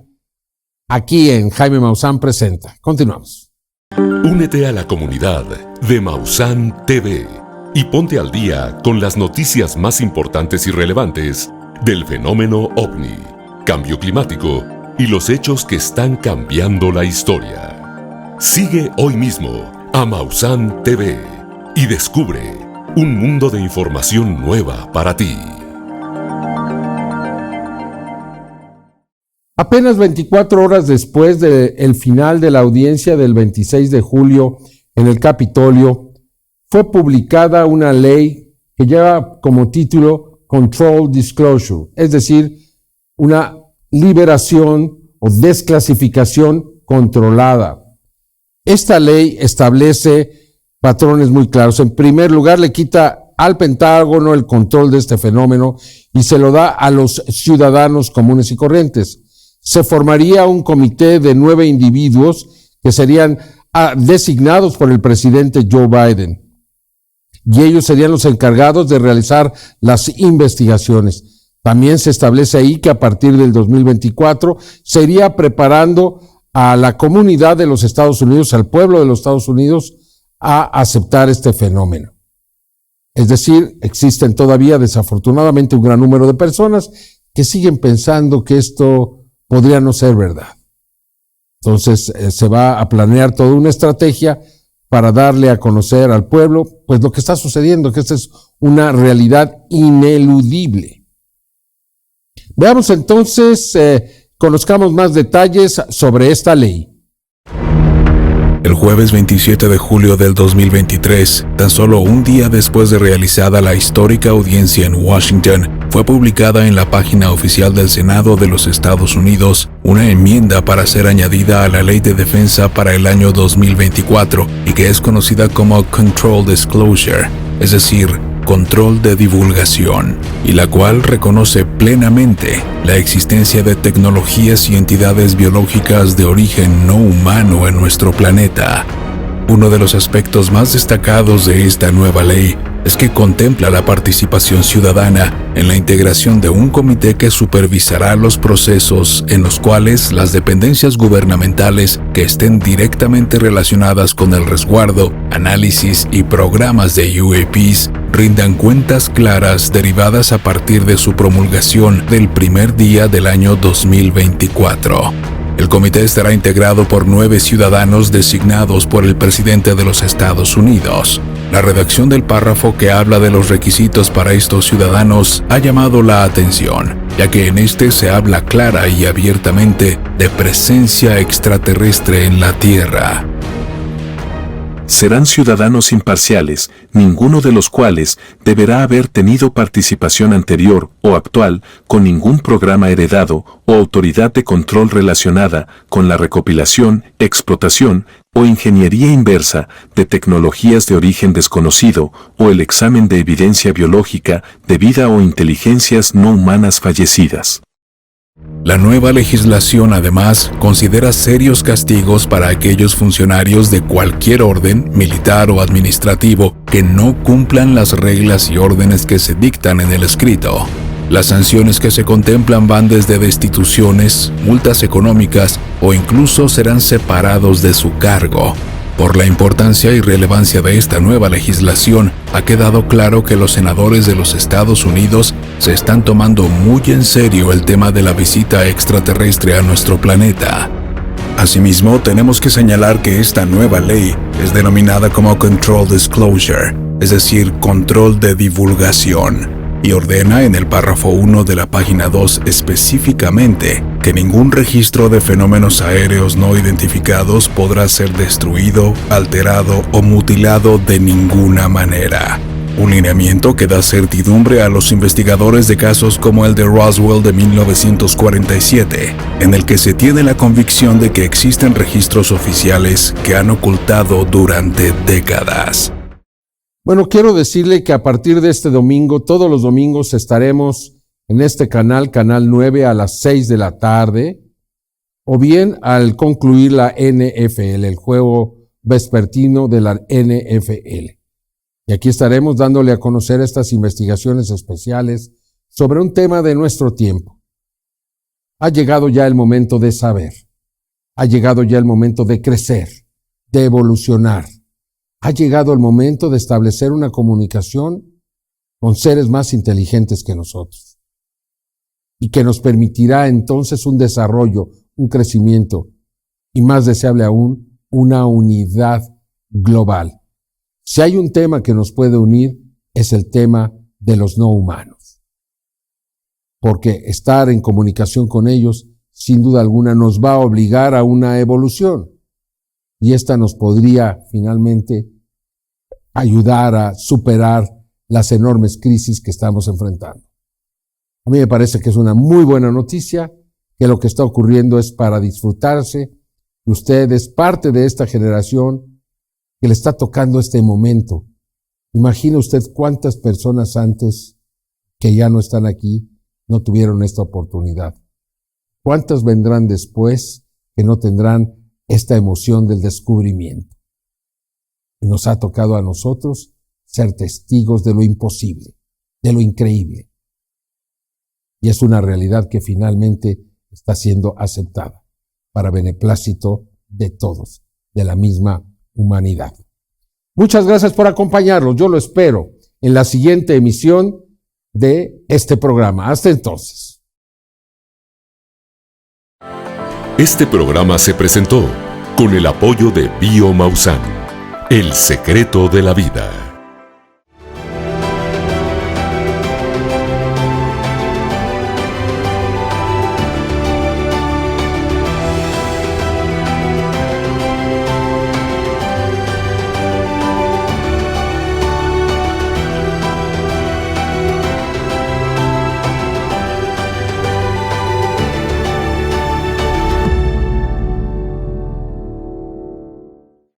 B: aquí en Jaime Maussan Presenta. Continuamos.
A: Únete a la comunidad de Maussan TV y ponte al día con las noticias más importantes y relevantes del fenómeno OVNI, cambio climático y los hechos que están cambiando la historia. Sigue hoy mismo a Maussan TV y descubre un mundo de información nueva para ti.
B: Apenas 24 horas después del final de la audiencia del 26 de julio en el Capitolio, fue publicada una ley que lleva como título Controlled Disclosure, es decir, una liberación o desclasificación controlada. Esta ley establece patrones muy claros. En primer lugar, le quita al Pentágono el control de este fenómeno y se lo da a los ciudadanos comunes y corrientes. Se formaría un comité de 9 individuos que serían designados por el presidente Joe Biden. Y ellos serían los encargados de realizar las investigaciones. También se establece ahí que a partir del 2024 se iría preparando a la comunidad de los Estados Unidos, al pueblo de los Estados Unidos, a aceptar este fenómeno. Es decir, existen todavía desafortunadamente un gran número de personas que siguen pensando que esto podría no ser verdad. Entonces se va a planear toda una estrategia para darle a conocer al pueblo pues lo que está sucediendo, que esta es una realidad ineludible. Veamos entonces, conozcamos más detalles sobre esta ley.
C: El jueves 27 de julio del 2023, tan solo un día después de realizada la histórica audiencia en Washington, fue publicada en la página oficial del Senado de los Estados Unidos una enmienda para ser añadida a la Ley de Defensa para el año 2024 y que es conocida como Controlled Disclosure, es decir, control de divulgación, y la cual reconoce plenamente la existencia de tecnologías y entidades biológicas de origen no humano en nuestro planeta. Uno de los aspectos más destacados de esta nueva ley es que contempla la participación ciudadana en la integración de un comité que supervisará los procesos en los cuales las dependencias gubernamentales que estén directamente relacionadas con el resguardo, análisis y programas de UAPs rindan cuentas claras derivadas a partir de su promulgación del primer día del año 2024. El comité estará integrado por 9 ciudadanos designados por el presidente de los Estados Unidos. La redacción del párrafo que habla de los requisitos para estos ciudadanos ha llamado la atención, ya que en este se habla clara y abiertamente de presencia extraterrestre en la Tierra.
F: Serán ciudadanos imparciales, ninguno de los cuales deberá haber tenido participación anterior o actual con ningún programa heredado o autoridad de control relacionada con la recopilación, explotación o ingeniería inversa de tecnologías de origen desconocido o el examen de evidencia biológica de vida o inteligencias no humanas fallecidas.
C: La nueva legislación además considera serios castigos para aquellos funcionarios de cualquier orden, militar o administrativo, que no cumplan las reglas y órdenes que se dictan en el escrito. Las sanciones que se contemplan van desde destituciones, multas económicas o incluso serán separados de su cargo. Por la importancia y relevancia de esta nueva legislación, ha quedado claro que los senadores de los Estados Unidos se están tomando muy en serio el tema de la visita extraterrestre a nuestro planeta. Asimismo, tenemos que señalar que esta nueva ley es denominada como Controlled Disclosure, es decir, control de divulgación, y ordena en el párrafo 1 de la página 2 específicamente que ningún registro de fenómenos aéreos no identificados podrá ser destruido, alterado o mutilado de ninguna manera. Un lineamiento que da certidumbre a los investigadores de casos como el de Roswell de 1947, en el que se tiene la convicción de que existen registros oficiales que han ocultado durante décadas.
B: Bueno, quiero decirle que a partir de este domingo, todos los domingos estaremos en este canal 9 a las 6 de la tarde, o bien al concluir la NFL, el juego vespertino de la NFL. Y aquí estaremos dándole a conocer estas investigaciones especiales sobre un tema de nuestro tiempo. Ha llegado ya el momento de saber. Ha llegado ya el momento de crecer. de evolucionar. Ha llegado el momento de establecer una comunicación con seres más inteligentes que nosotros y que nos permitirá entonces un desarrollo, un crecimiento y más deseable aún, una unidad global. Si hay un tema que nos puede unir, es el tema de los no humanos. Porque estar en comunicación con ellos, sin duda alguna, nos va a obligar a una evolución. Y esta nos podría finalmente ayudar a superar las enormes crisis que estamos enfrentando. A mí me parece que es una muy buena noticia, que lo que está ocurriendo es para disfrutarse. Usted es parte de esta generación que le está tocando este momento. Imagine usted cuántas personas antes que ya no están aquí no tuvieron esta oportunidad. ¿Cuántas vendrán después que no tendrán esta emoción del descubrimiento? Y nos ha tocado a nosotros ser testigos de lo imposible, de lo increíble. Y es una realidad que finalmente está siendo aceptada para beneplácito de todos, de la misma humanidad. Muchas gracias por acompañarnos. Yo lo espero en la siguiente emisión de este programa. Hasta entonces.
A: Este programa se presentó con el apoyo de Bio Maussan, el secreto de la vida.